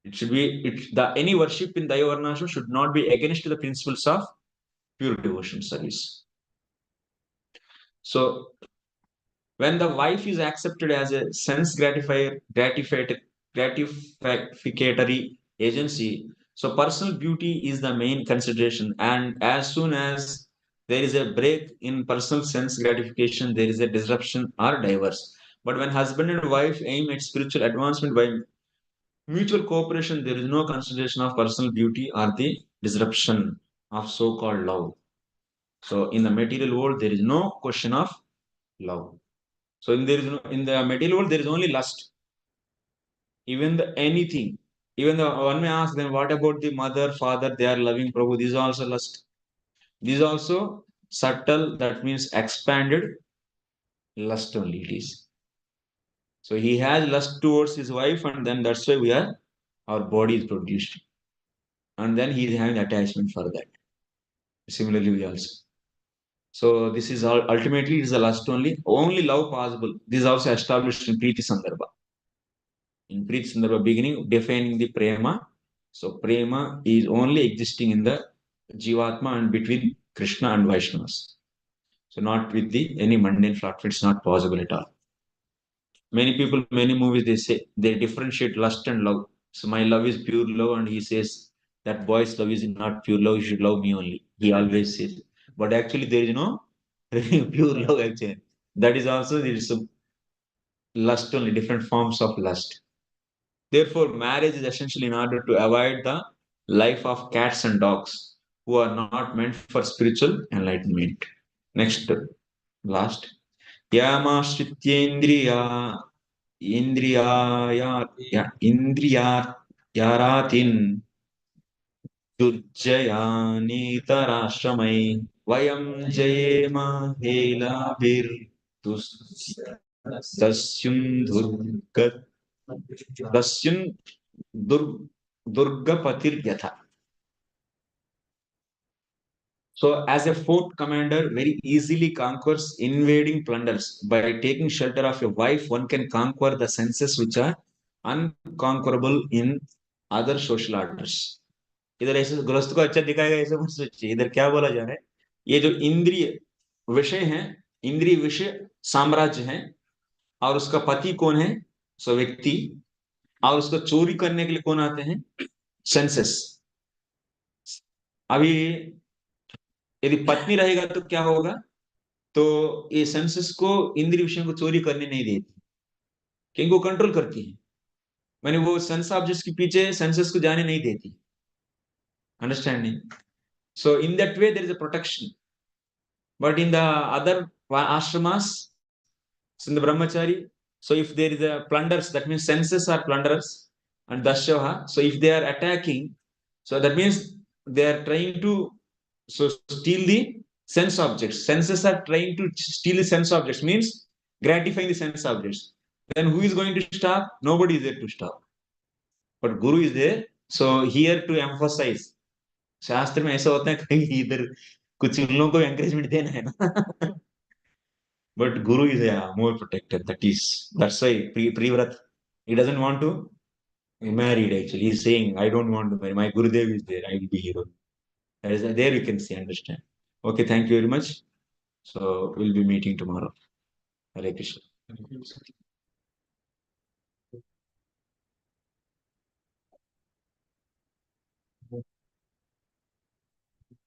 It should be any worship in Daiva Varnashram should not be against the principles of pure devotion service. So when the wife is accepted as a sense gratificatory agency, so personal beauty is the main consideration. And as soon as there is a break in personal sense gratification, there is a disruption or divorce. But when husband and wife aim at spiritual advancement by mutual cooperation, there is no consideration of personal beauty or the disruption of so-called love. So in the material world, there is no question of love. So in the material world, there is only lust. Even anything. Even the one may ask, then what about the mother, father? They are loving Prabhu. This is also lust. This is also subtle. That means expanded lust only it is. So he has lust towards his wife, and then that's why our body is produced. And then he is having attachment for that. Similarly, we also. So this is ultimately it is a lust only. Only love possible. This is also established in Preeti Sandarbha. In Preeti Sandarbha beginning, defining the prema. So prema is only existing in the Jivatma and between Krishna and Vaishnavas. So not with the any mundane flattery. It's not possible at all. Many people, many movies, they say they differentiate lust and love. So my love is pure love, and he says that boy's love is not pure love. You should love me only. He always says, but actually there is no pure love. Actually, that is also there is some lust only, different forms of lust. Therefore, marriage is essentially in order to avoid the life of cats and dogs who are not meant for spiritual enlightenment. Next, last. Yamasrityendriya Indriya Durjayanitaraashramai Vayam Jayema Helabir Dasyun Durgat Dasyun Durgapatir Yatha. So, as a fort commander, very easily conquers invading plunders. By taking shelter of a wife, one can conquer the senses which are unconquerable in other social orders. इधर ऐसे गृहस्थ को अच्छा दिखाएगा ऐसे मत सोचिए इधर क्या बोला जा रहा है ये जो इंद्रिय विषय हैं इंद्रिय विषय साम्राज्य हैं और उसका पति कौन है सो व्यक्ति और उसको चोरी करने के लिए कौन आते हैं सेंसेस अभी यदि पत्नी रहेगा तो क्या होगा तो ये सेंसेस को इंद्रिय विषयों को चोरी करने नहीं देती क्योंकि वो कंट्रोल करती है मैंने वो सेंस ऑब्जेक्ट्स के पीछे सेंसेस को जाने नहीं देती understanding so in that way there is a protection but in the other ashramas so in the brahmachari so if there is a plunders that means senses are plunderers and dashyava so if they are attacking so that means they are trying to so steal the sense objects senses are trying to steal the sense objects means gratifying the sense objects then who is going to stop nobody is there to stop but guru is there so here to emphasize शास्त्र में ऐसा होता है कहीं इधर कुछ उन लोगों को एनकरेजमेंट देना है ना but guru is more protected that's why Privrat he doesn't want to be married actually he's saying I don't want to marry my gurudev is there I will be hero there you can see understand okay thank you very much so we'll be meeting tomorrow Hare Krishna